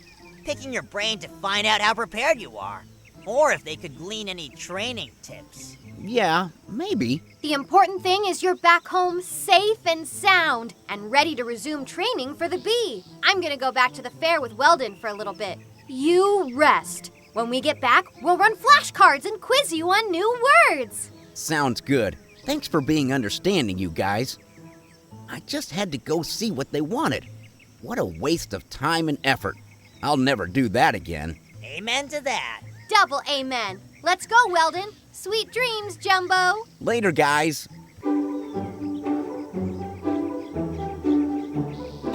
picking your brain to find out how prepared you are. Or if they could glean any training tips. Yeah, maybe. The important thing is you're back home safe and sound and ready to resume training for the bee. I'm gonna go back to the fair with Weldon for a little bit. You rest. When we get back, we'll run flashcards and quiz you on new words. Sounds good. Thanks for being understanding, you guys. I just had to go see what they wanted. What a waste of time and effort. I'll never do that again. Amen to that. Double amen. Let's go, Weldon. Sweet dreams, Jumbo. Later, guys.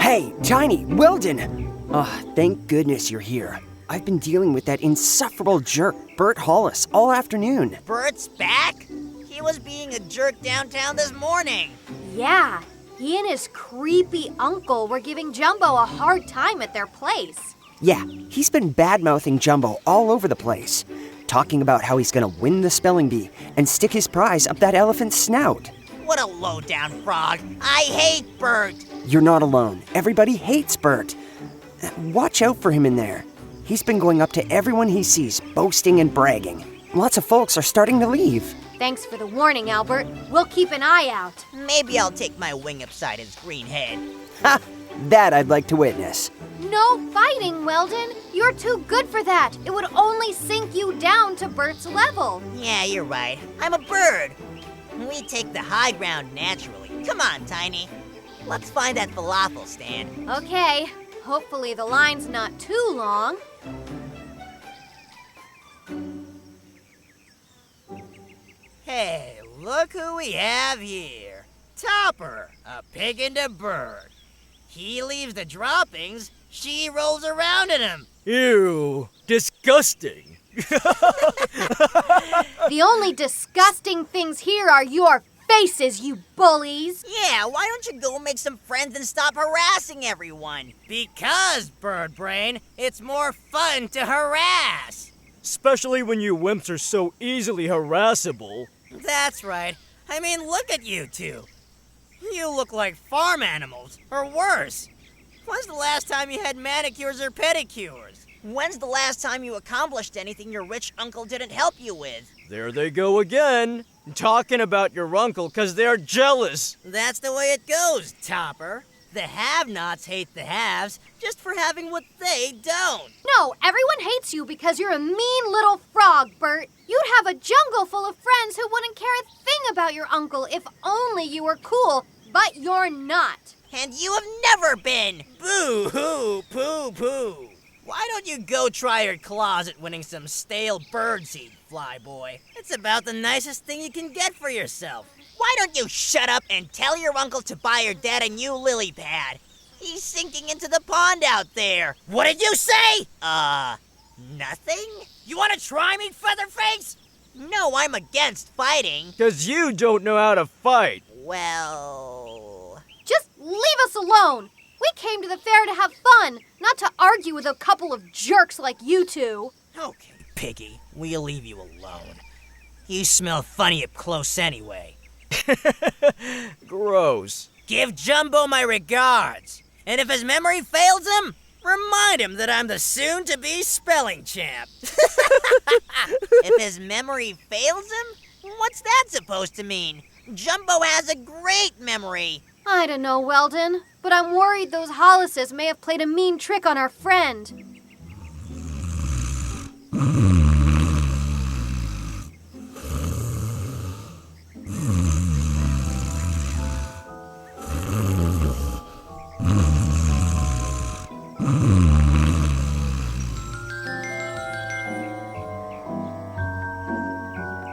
Hey, Tiny, Weldon! Oh, thank goodness you're here. I've been dealing with that insufferable jerk, Bert Hollis, all afternoon. Bert's back? He was being a jerk downtown this morning. Yeah, he and his creepy uncle were giving Jumbo a hard time at their place. Yeah, he's been bad-mouthing Jumbo all over the place, talking about how he's gonna win the spelling bee and stick his prize up that elephant's snout. What a low-down frog. I hate Bert. You're not alone. Everybody hates Bert. Watch out for him in there. He's been going up to everyone he sees, boasting and bragging. Lots of folks are starting to leave. Thanks for the warning, Albert. We'll keep an eye out. Maybe I'll take my wing upside his green head. Ha! That I'd like to witness. No fighting, Weldon. You're too good for that. It would only sink you down to Bert's level. Yeah, you're right. I'm a bird. We take the high ground naturally. Come on, Tiny. Let's find that falafel stand. Okay. Hopefully the line's not too long. Hey, look who we have here. Topper, a pig and a bird. He leaves the droppings, she rolls around in them. Ew, disgusting. The only disgusting things here are your faces, you bullies. Yeah, why don't you go make some friends and stop harassing everyone? Because, Bird Brain, it's more fun to harass. Especially when you wimps are so easily harassable. That's right. I mean, look at you two. You look like farm animals, or worse. When's the last time you had manicures or pedicures? When's the last time you accomplished anything your rich uncle didn't help you with? There they go again, talking about your uncle 'cause they're jealous. That's the way it goes, Topper. The have-nots hate the haves just for having what they don't. No, everyone hates you because you're a mean little frog, Bert. You'd have a jungle full of friends who wouldn't care a thing about your uncle if only you were cool, but you're not. And you have never been. Boo-hoo, poo-poo. Why don't you go try your claws at winning some stale birdseed, Flyboy? It's about the nicest thing you can get for yourself. Why don't you shut up and tell your uncle to buy your dad a new lily pad? He's sinking into the pond out there. What did you say? Nothing? You want to try me, Featherface? No, I'm against fighting. 'Cause you don't know how to fight. Well... Just leave us alone. We came to the fair to have fun, not to argue with a couple of jerks like you two. Okay, Piggy, we'll leave you alone. You smell funny up close anyway. Gross. Give Jumbo my regards. And if his memory fails him, remind him that I'm the soon-to-be spelling champ. If his memory fails him? What's that supposed to mean? Jumbo has a great memory. I don't know, Weldon, but I'm worried those Hollises may have played a mean trick on our friend.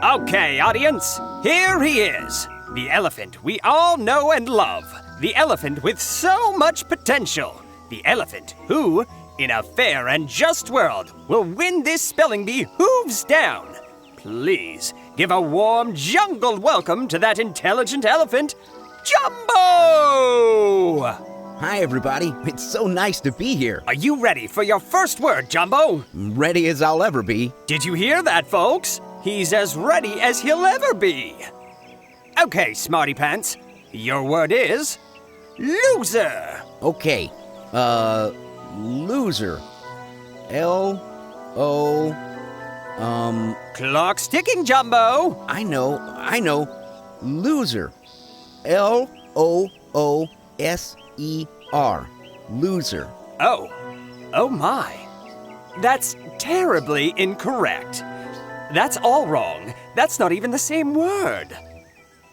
Okay, audience, here he is. The elephant we all know and love. The elephant with so much potential. The elephant who, in a fair and just world, will win this spelling bee hooves down. Please give a warm jungle welcome to that intelligent elephant, Jumbo! Hi, everybody. It's so nice to be here. Are you ready for your first word, Jumbo? Ready as I'll ever be. Did you hear that, folks? He's as ready as he'll ever be. Okay, Smarty Pants, your word is loser. Okay, loser. L-O, Clock's ticking, Jumbo. I know. Loser. L-O-O-S-E-R. Loser. Oh my. That's terribly incorrect. That's all wrong. That's not even the same word.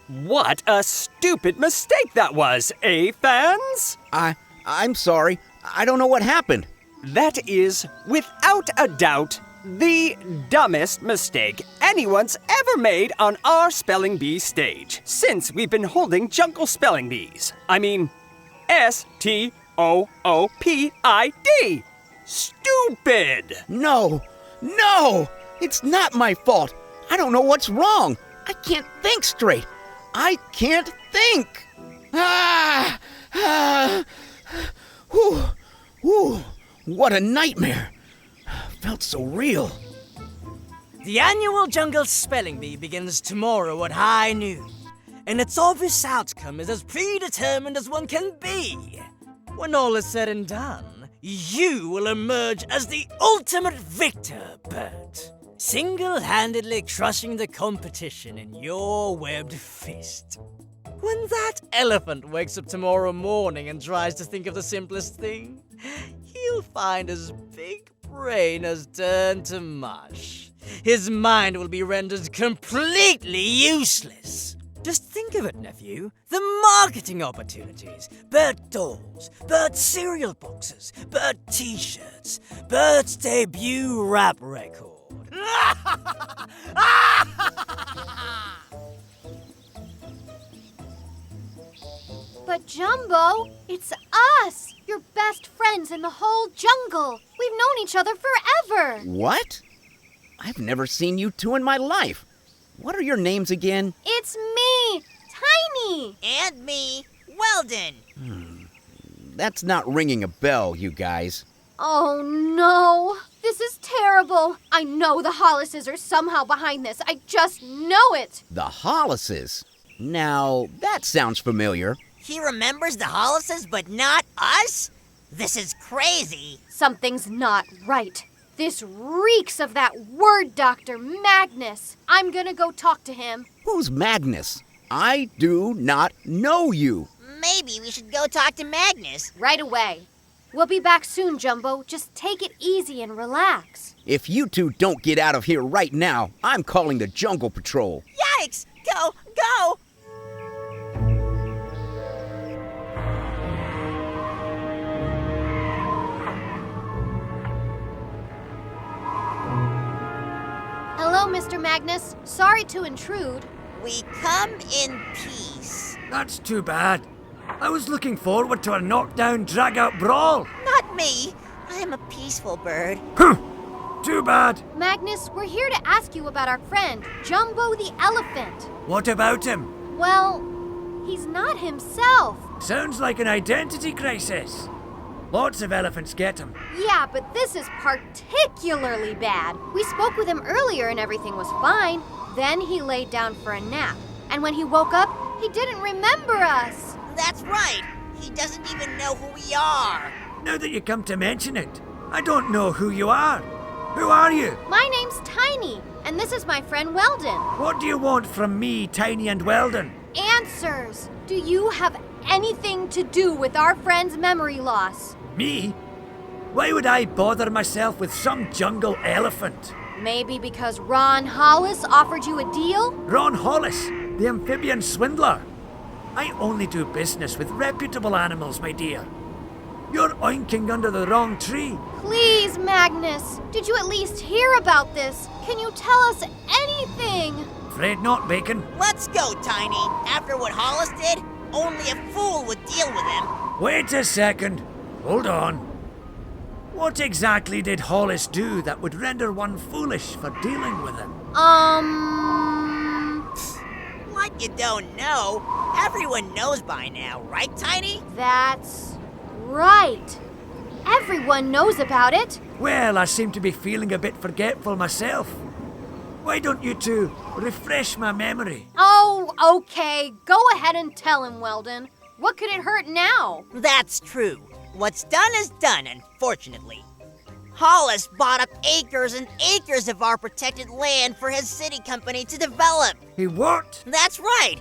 What a stupid mistake that was, eh, fans? I'm sorry. I don't know what happened. That is, without a doubt, the dumbest mistake anyone's ever made on our Spelling Bee stage since we've been holding Jungle Spelling Bees. I mean, S-T-O-O-P-I-D. Stupid! No! It's not my fault. I don't know what's wrong. I can't think straight. I can't think. Whew, what a nightmare. Felt so real. The annual Jungle Spelling Bee begins tomorrow at high noon, and its obvious outcome is as predetermined as one can be. When all is said and done, you will emerge as the ultimate victor, Bert, single-handedly crushing the competition in your webbed fist. When that elephant wakes up tomorrow morning and tries to think of the simplest thing, he'll find his big brain has turned to mush. His mind will be rendered completely useless. Just think of it, nephew. The marketing opportunities. Bert dolls, Bert cereal boxes, Bert t-shirts, Bert's debut rap record. But Jumbo, it's us, your best friends in the whole jungle. We've known each other forever. What? I've never seen you two in my life. What are your names again? It's me, Tiny. And me, Weldon. That's not ringing a bell, you guys. Oh no, this is terrible. I know the Hollises are somehow behind this. I just know it. The Hollises? Now, that sounds familiar. He remembers the Hollises, but not us? This is crazy. Something's not right. This reeks of that word doctor, Magnus. I'm gonna go talk to him. Who's Magnus? I do not know you. Maybe we should go talk to Magnus. Right away. We'll be back soon, Jumbo. Just take it easy and relax. If you two don't get out of here right now, I'm calling the Jungle Patrol. Yikes! Go, go! Hello, Mr. Magnus. Sorry to intrude. We come in peace. That's too bad. I was looking forward to a knockdown, drag-out brawl. Not me. I am a peaceful bird. Too bad. Magnus, we're here to ask you about our friend, Jumbo the elephant. What about him? Well, he's not himself. Sounds like an identity crisis. Lots of elephants get him. Yeah, but this is particularly bad. We spoke with him earlier and everything was fine. Then he laid down for a nap. And when he woke up, he didn't remember us. That's right. He doesn't even know who we are. Now that you come to mention it, I don't know who you are. Who are you? My name's Tiny, and this is my friend Weldon. What do you want from me, Tiny and Weldon? Answers. Do you have anything to do with our friend's memory loss? Me? Why would I bother myself with some jungle elephant? Maybe because Ron Hollis offered you a deal? Ron Hollis, the amphibian swindler. I only do business with reputable animals, my dear. You're oinking under the wrong tree. Please, Magnus. Did you at least hear about this? Can you tell us anything? Afraid not, Bacon. Let's go, Tiny. After what Hollis did, only a fool would deal with him. Wait a second. Hold on. What exactly did Hollis do that would render one foolish for dealing with him? Like you don't know. Everyone knows by now, right, Tiny? That's right. Everyone knows about it. Well, I seem to be feeling a bit forgetful myself. Why don't you two refresh my memory? Oh, okay. Go ahead and tell him, Weldon. What could it hurt now? That's true. What's done is done, unfortunately. Hollis bought up acres and acres of our protected land for his city company to develop. He what? That's right.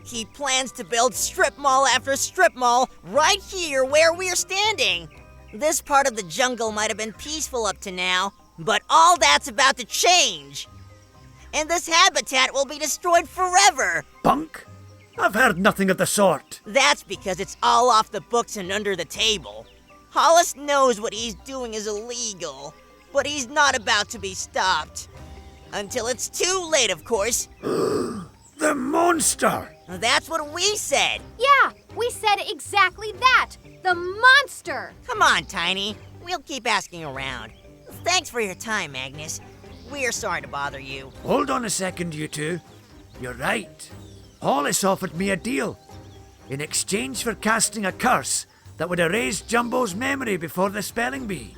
He plans to build strip mall after strip mall right here where we're standing. This part of the jungle might have been peaceful up to now, but all that's about to change. And this habitat will be destroyed forever. Bunk? I've heard nothing of the sort. That's because it's all off the books and under the table. Hollis knows what he's doing is illegal, but he's not about to be stopped. Until it's too late, of course. The monster! That's what we said. Yeah, we said exactly that. The monster. Come on, Tiny. We'll keep asking around. Thanks for your time, Magnus. We're sorry to bother you. Hold on a second, you two. You're right. Hollis offered me a deal. In exchange for casting a curse that would erase Jumbo's memory before the spelling bee.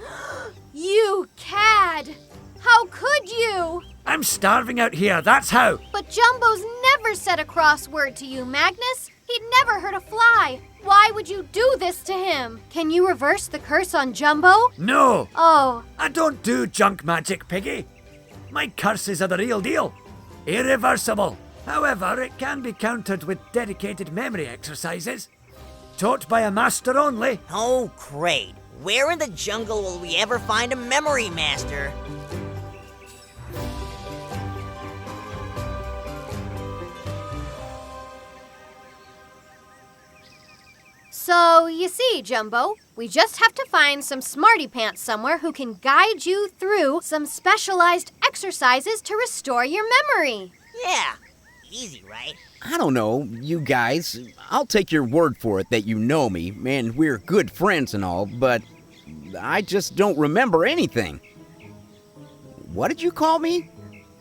You cad. How could you? I'm starving out here, that's how. But Jumbo's never said a crossword to you, Magnus. He'd never hurt a fly. Why would you do this to him? Can you reverse the curse on Jumbo? No! Oh. I don't do junk magic, Piggy. My curses are the real deal. Irreversible. However, it can be countered with dedicated memory exercises. Taught by a master only. Oh, great. Where in the jungle will we ever find a memory master? So, you see, Jumbo, we just have to find some smarty pants somewhere who can guide you through some specialized exercises to restore your memory. Yeah. easy, right? I don't know, you guys. I'll take your word for it that you know me, and we're good friends and all, but I just don't remember anything. What did you call me?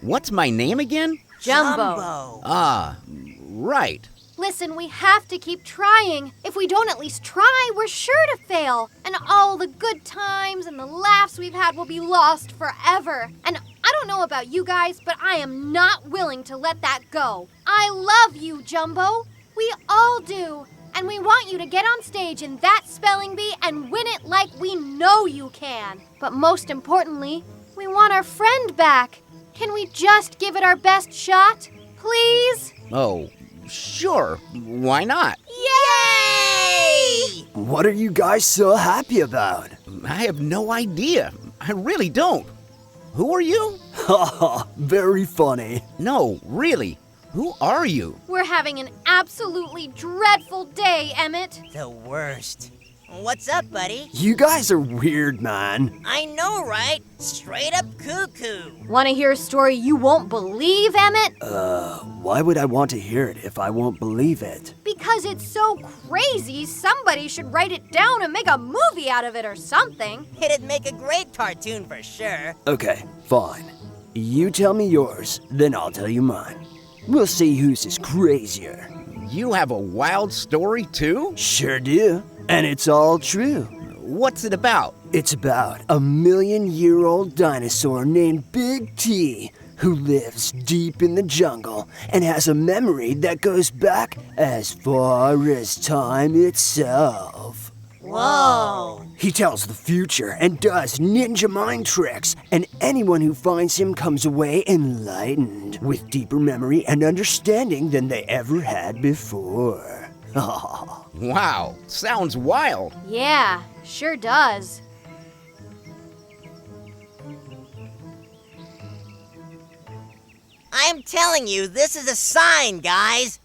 What's my name again? Jumbo. Ah, right. Listen, we have to keep trying. If we don't at least try, we're sure to fail. And all the good times and the laughs we've had will be lost forever. And I don't know about you guys, but I am not willing to let that go. I love you, Jumbo. We all do. And we want you to get on stage in that spelling bee and win it like we know you can. But most importantly, we want our friend back. Can we just give it our best shot? Please? Oh, sure. Why not? Yay! What are you guys so happy about? I have no idea. I really don't. Who are you? Haha, very funny. No, really. Who are you? We're having an absolutely dreadful day, Emmett. The worst. What's up, buddy? You guys are weird, man. I know, right? Straight up cuckoo. Want to hear a story you won't believe, Emmett? Why would I want to hear it if I won't believe it? Because it's so crazy, somebody should write it down and make a movie out of it or something. It'd make a great cartoon for sure. Okay, fine. You tell me yours, then I'll tell you mine. We'll see whose is crazier. You have a wild story, too? Sure do. And it's all true. What's it about? It's about a 1,000,000-year-old dinosaur named Big T who lives deep in the jungle and has a memory that goes back as far as time itself. Whoa. He tells the future and does ninja mind tricks, and anyone who finds him comes away enlightened, with deeper memory and understanding than they ever had before. Wow, sounds wild. Yeah, sure does. I'm telling you, this is a sign, guys.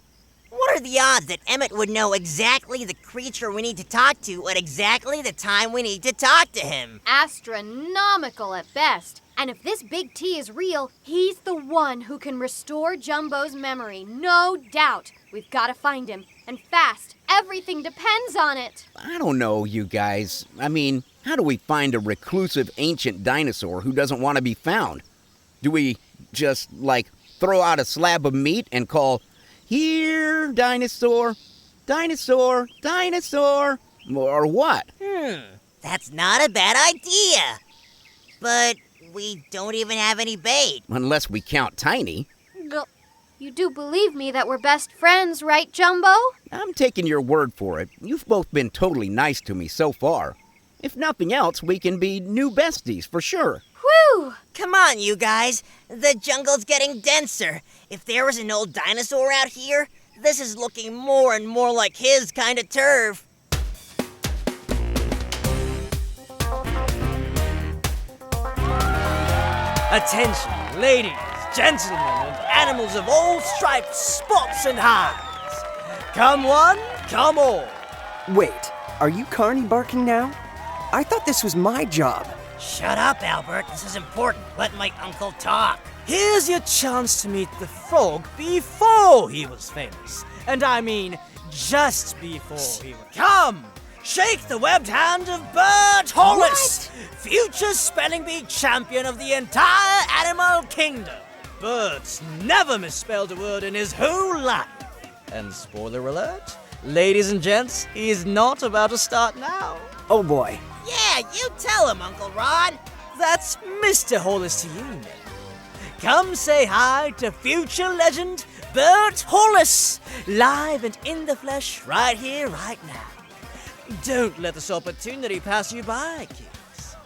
What are the odds that Emmett would know exactly the creature we need to talk to at exactly the time we need to talk to him? Astronomical at best. And if this Big T is real, he's the one who can restore Jumbo's memory, no doubt. We've got to find him, and fast. Everything depends on it. I don't know, you guys. I mean, how do we find a reclusive ancient dinosaur who doesn't want to be found? Do we just, throw out a slab of meat and call, "Here, dinosaur, dinosaur, dinosaur," or what? That's not a bad idea. But we don't even have any bait. Unless we count Tiny. You do believe me that we're best friends, right, Jumbo? I'm taking your word for it. You've both been totally nice to me so far. If nothing else, we can be new besties for sure. Whew! Come on, you guys. The jungle's getting denser. If there was an old dinosaur out here, this is looking more and more like his kind of turf. Attention, ladies, gentlemen, and animals of all stripes, spots, and hides. Come one, come all. Wait, are you carny barking now? I thought this was my job. Shut up, Albert. This is important. Let my uncle talk. Here's your chance to meet the frog before he was famous. And I mean, just before he was. Come! Shake the webbed hand of Bert Hollis, future spelling bee champion of the entire animal kingdom. Bert's never misspelled a word in his whole life. And spoiler alert, ladies and gents, he's not about to start now. Oh boy. Yeah, you tell him, Uncle Ron. That's Mr. Hollis to you now. Come say hi to future legend Bert Hollis, live and in the flesh right here, right now. Don't let this opportunity pass you by, kids.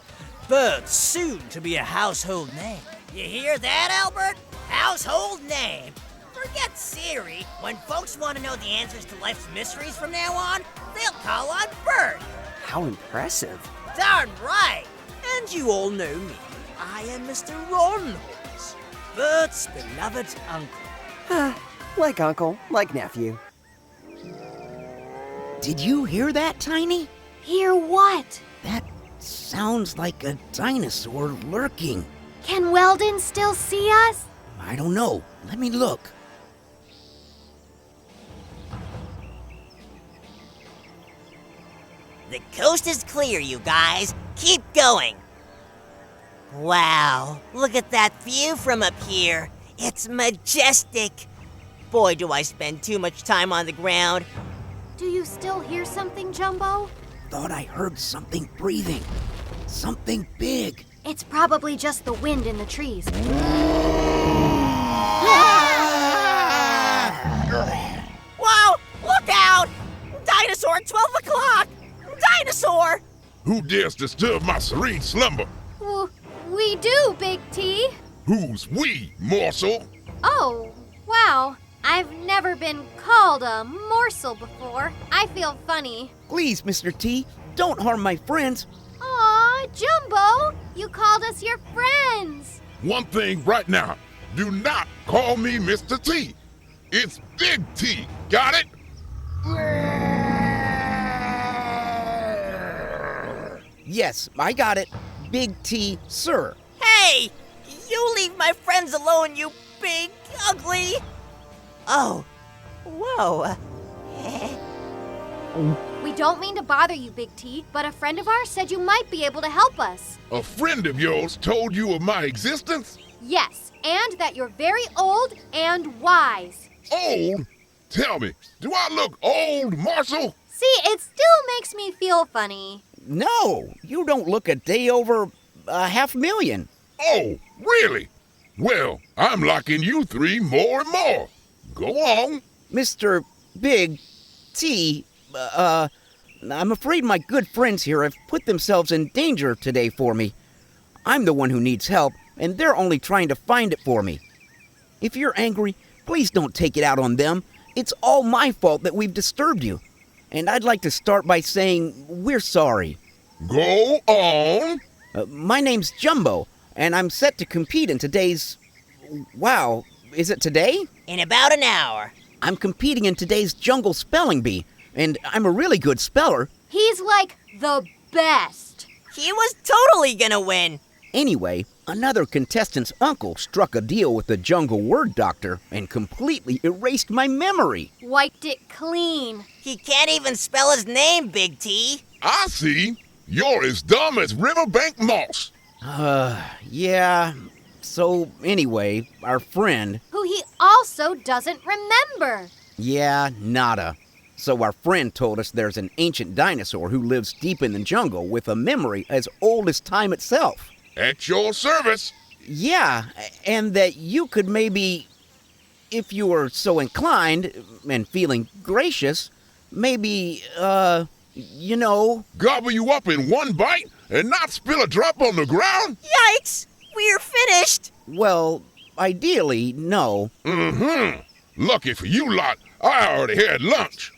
Bert's soon to be a household name. You hear that, Albert? Household name. Forget Siri. When folks want to know the answers to life's mysteries from now on, they'll call on Bert. How impressive. Darn right. And you all know me. I am Mr. Ron Hollis, Bert's beloved uncle. Like uncle, like nephew. Did you hear that, Tiny? Hear what? That sounds like a dinosaur lurking. Can Weldon still see us? I don't know. Let me look. The coast is clear, you guys. Keep going. Wow, look at that view from up here. It's majestic. Boy, do I spend too much time on the ground. Do you still hear something, Jumbo? Thought I heard something breathing. Something big. It's probably just the wind in the trees. Whoa, look out! Dinosaur at 12 o'clock! Dinosaur! Who dares disturb my serene slumber? We do, Big T. Who's we, morsel? Oh, wow. I've never been called a morsel before. I feel funny. Please, Mr. T, don't harm my friends. Aw, Jumbo, you called us your friends. One thing right now, do not call me Mr. T. It's Big T, got it? Yes, I got it. Big T, sir. Hey! You leave my friends alone, you big, ugly... Oh. Whoa. We don't mean to bother you, Big T, but a friend of ours said you might be able to help us. A friend of yours told you of my existence? Yes, and that you're very old and wise. Old? Tell me, do I look old, Marshall? See, it still makes me feel funny. No, you don't look a day over 500,000. Oh, really? Well, I'm liking you three more and more. Go on. Mr. Big T, I'm afraid my good friends here have put themselves in danger today for me. I'm the one who needs help, and they're only trying to find it for me. If you're angry, please don't take it out on them. It's all my fault that we've disturbed you. And I'd like to start by saying we're sorry. Go on. My name's Jumbo, and I'm set to compete in today's... Wow, is it today? In about an hour. I'm competing in today's Jungle Spelling Bee, and I'm a really good speller. He's like the best. He was totally gonna win. Anyway, another contestant's uncle struck a deal with the Jungle Word Doctor and completely erased my memory. Wiped it clean. He can't even spell his name, Big T. I see. You're as dumb as riverbank moss. Yeah. So, anyway, our friend... Who he also doesn't remember. Yeah, nada. So our friend told us there's an ancient dinosaur who lives deep in the jungle with a memory as old as time itself. At your service. Yeah, and that you could maybe, if you were so inclined and feeling gracious, maybe, you know... Gobble you up in one bite and not spill a drop on the ground? Yikes! We're finished! Well, ideally, no. Mm-hmm. Lucky for you lot, I already had lunch.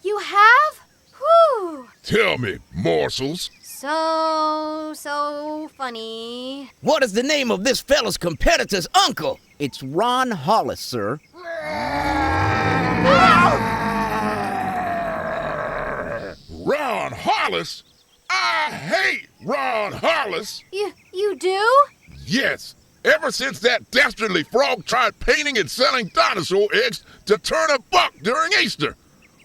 You have? Whew. Tell me, morsels. So funny. What is the name of this fella's competitor's uncle? It's Ron Hollis, sir. Ron Hollis? I hate Ron Hollis. You do? Yes. Ever since that dastardly frog tried painting and selling dinosaur eggs to turn a buck during Easter,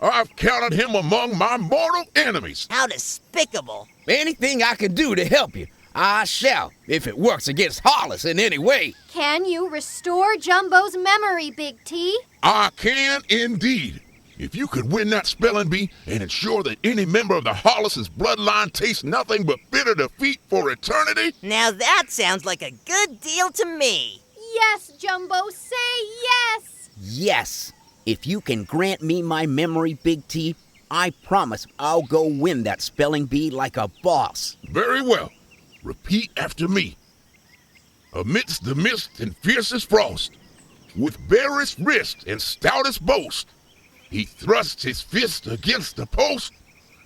I've counted him among my mortal enemies. How despicable. Anything I can do to help you, I shall, if it works against Hollis in any way. Can you restore Jumbo's memory, Big T? I can indeed. If you could win that spelling bee and ensure that any member of the Hollis's bloodline tastes nothing but bitter defeat for eternity. Now that sounds like a good deal to me. Yes, Jumbo, say yes. Yes. If you can grant me my memory, Big T, I promise I'll go win that spelling bee like a boss. Very well. Repeat after me. Amidst the mist and fiercest frost, with barest wrist and stoutest boast, he thrusts his fist against the post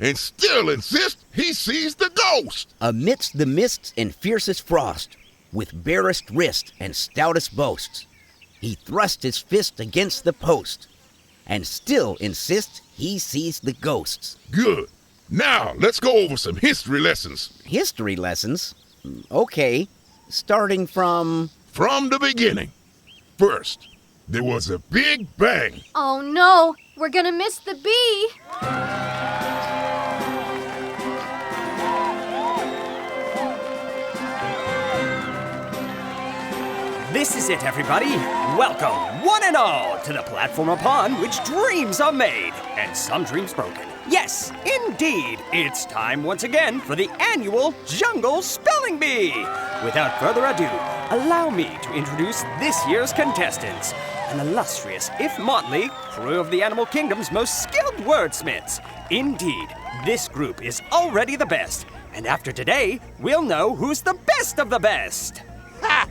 and still insists he sees the ghost. Amidst the mists and fiercest frost, with barest wrist and stoutest boasts, he thrusts his fist against the post and still insists he sees the ghosts. Good. Now, let's go over some history lessons. History lessons? Okay. Starting from... From the beginning. First, there was a big bang. Oh no, we're gonna miss the bee. This is it, everybody. Welcome, one and all, to the platform upon which dreams are made, and some dreams broken. Yes, indeed, it's time once again for the annual Jungle Spelling Bee. Without further ado, allow me to introduce this year's contestants, an illustrious, if motley, crew of the animal kingdom's most skilled wordsmiths. Indeed, this group is already the best, and after today, we'll know who's the best of the best. Ha!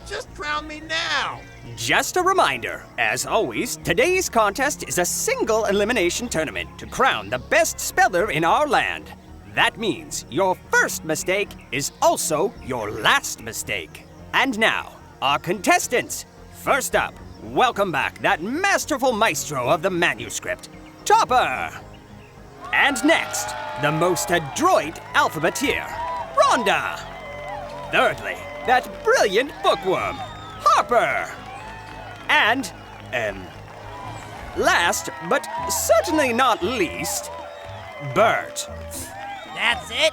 Just crown me now. Just a reminder, as always, today's contest is a single elimination tournament to crown the best speller in our land. That means your first mistake is also your last mistake. And now, our contestants. First up, welcome back that masterful maestro of the manuscript, Topper. And next, the most adroit alphabeteer, Rhonda. Thirdly, that brilliant bookworm, Harper. And, last, but certainly not least, Bert. That's it?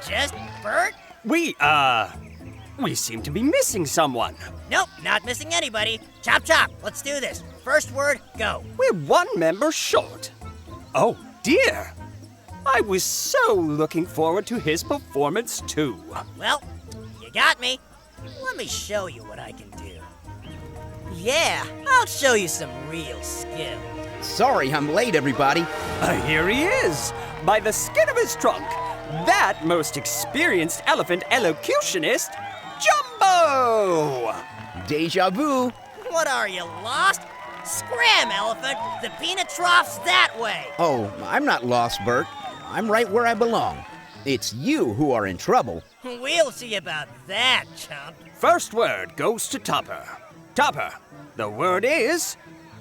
Just Bert? We seem to be missing someone. Nope, not missing anybody. Chop chop, let's do this. First word, go. We're one member short. Oh dear. I was so looking forward to his performance too. Well, you got me. Let me show you what I can do. Yeah, I'll show you some real skill. Sorry I'm late, everybody. Here he is, by the skin of his trunk, that most experienced elephant elocutionist, Jumbo! Deja vu. What are you, lost? Scram, elephant! The peanut trough's that way! Oh, I'm not lost, Bert. I'm right where I belong. It's you who are in trouble. We'll see about that, chump. First word goes to Topper. Topper, the word is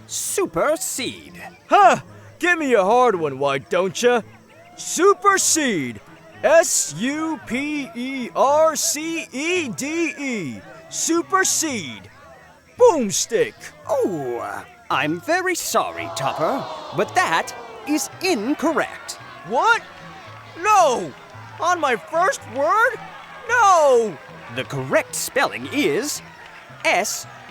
supersede. Ha! Give me a hard one, why don't ya? Supersede. S-U-P-E-R-C-E-D-E. Supersede. Boomstick. Oh, I'm very sorry, Topper, but that is incorrect. What? No! On my first word? No! The correct spelling is S-U-P-E-R-S-E-D-E.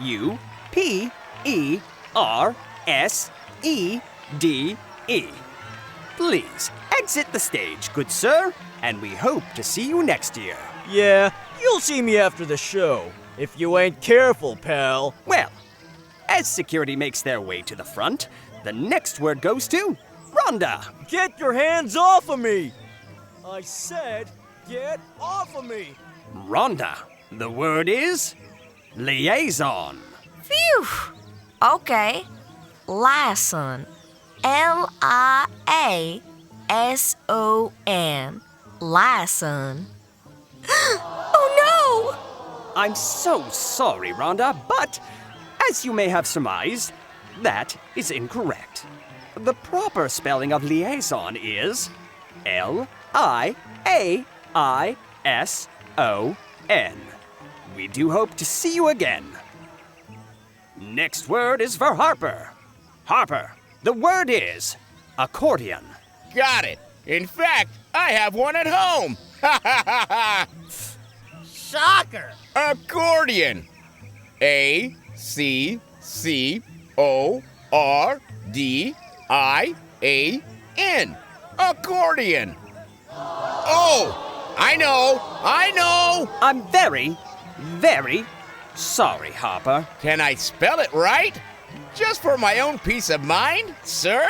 Please exit the stage, good sir, and we hope to see you next year. Yeah, you'll see me after the show, if you ain't careful, pal. Well, as security makes their way to the front, the next word goes to Rhonda. Get your hands off of me! I said, get off of me! Rhonda, the word is liaison. Phew. Okay. Liaison. L-I-A-S-O-N. Liaison. Oh no! I'm so sorry, Rhonda, but as you may have surmised, that is incorrect. The proper spelling of liaison is L-I-A-I-S-O-N. We do hope to see you again. Next word is for Harper. Harper, the word is accordion. Got it. In fact, I have one at home. Ha ha ha ha! Shocker! Accordion. A-C-C-O-R-D-I-A-N. Accordion. Oh, I know. I'm very, very sorry, Harper. Can I spell it right? Just for my own peace of mind, sir?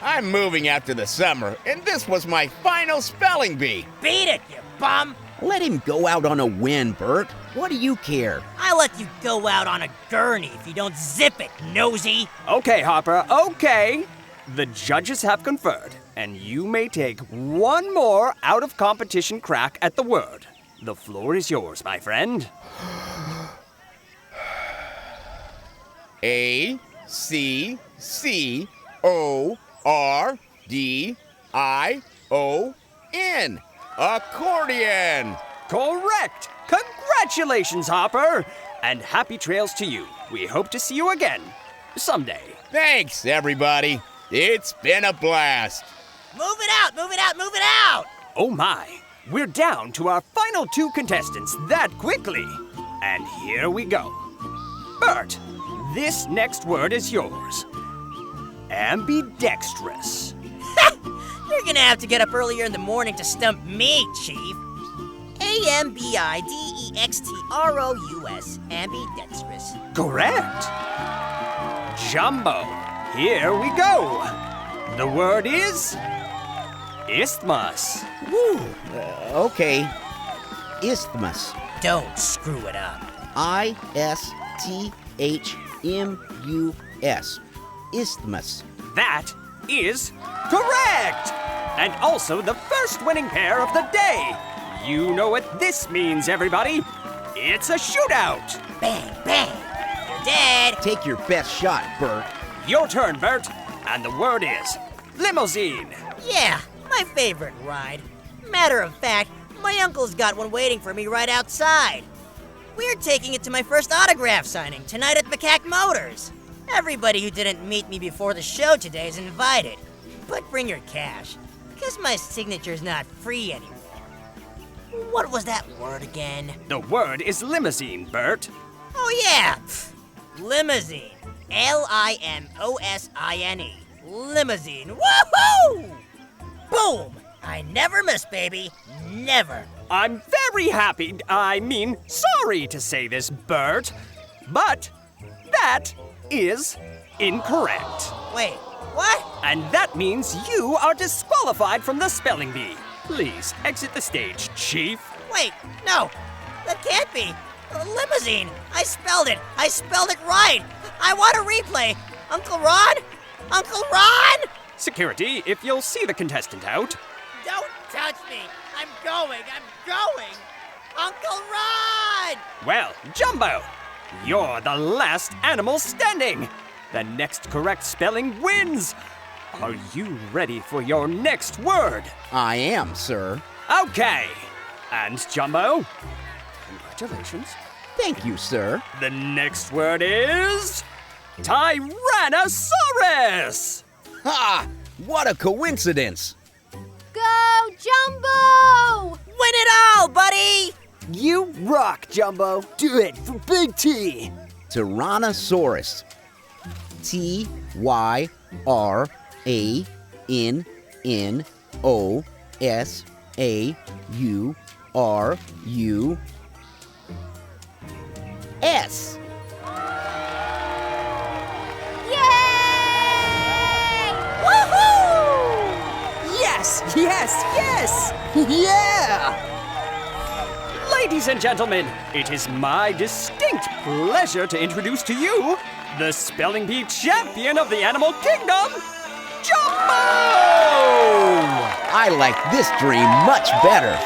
I'm moving after the summer, and this was my final spelling bee. Beat it, you bum! Let him go out on a win, Bert. What do you care? I'll let you go out on a gurney if you don't zip it, nosy! Okay, Harper, okay. The judges have conferred, and you may take one more out-of-competition crack at the word. The floor is yours, my friend. A-C-C-O-R-D-I-O-N. Accordion. Correct! Congratulations, Harper! And happy trails to you. We hope to see you again someday. Thanks, everybody. It's been a blast. Move it out, move it out, move it out! Oh my, we're down to our final two contestants that quickly. And here we go. Bert, this next word is yours. Ambidextrous. You're gonna have to get up earlier in the morning to stump me, Chief. Ambidextrous. Ambidextrous. Correct. Jumbo, here we go. The word is isthmus. Woo. Okay. Isthmus. Don't screw it up. ISTHMUS. Isthmus. That is correct. And also the first winning pair of the day. You know what this means, everybody. It's a shootout. Bang, bang. You're dead. Take your best shot, Bert. Your turn, Bert. And the word is limousine. Yeah, my favorite ride. Matter of fact, my uncle's got one waiting for me right outside. We're taking it to my first autograph signing tonight at Macaque Motors. Everybody who didn't meet me before the show today is invited. But bring your cash, because my signature's not free anymore. What was that word again? The word is limousine, Bert. Oh yeah! Limousine. Limosine. Limousine. Woohoo! Boom! I never miss, baby. Never. I'm very happy, sorry to say this, Bert, but that is incorrect. Wait, what? And that means you are disqualified from the spelling bee. Please exit the stage, Chief. Wait, no. That can't be. Limousine. I spelled it right. I want a replay. Uncle Ron? Uncle Ron? Security, if you'll see the contestant out. Don't touch me. I'm going. Uncle Ron! Well, Jumbo, you're the last animal standing. The next correct spelling wins. Are you ready for your next word? I am, sir. Okay. And Jumbo, congratulations. Thank you, sir. The next word is Tyrannosaurus. Ha! What a coincidence! Go, Jumbo! Win it all, buddy! You rock, Jumbo. Do it for Big T. Tyrannosaurus. Tyrannosaurus. Yes! Yeah! Ladies and gentlemen, it is my distinct pleasure to introduce to you the Spelling Bee champion of the animal kingdom, Jumbo! I like this dream much better.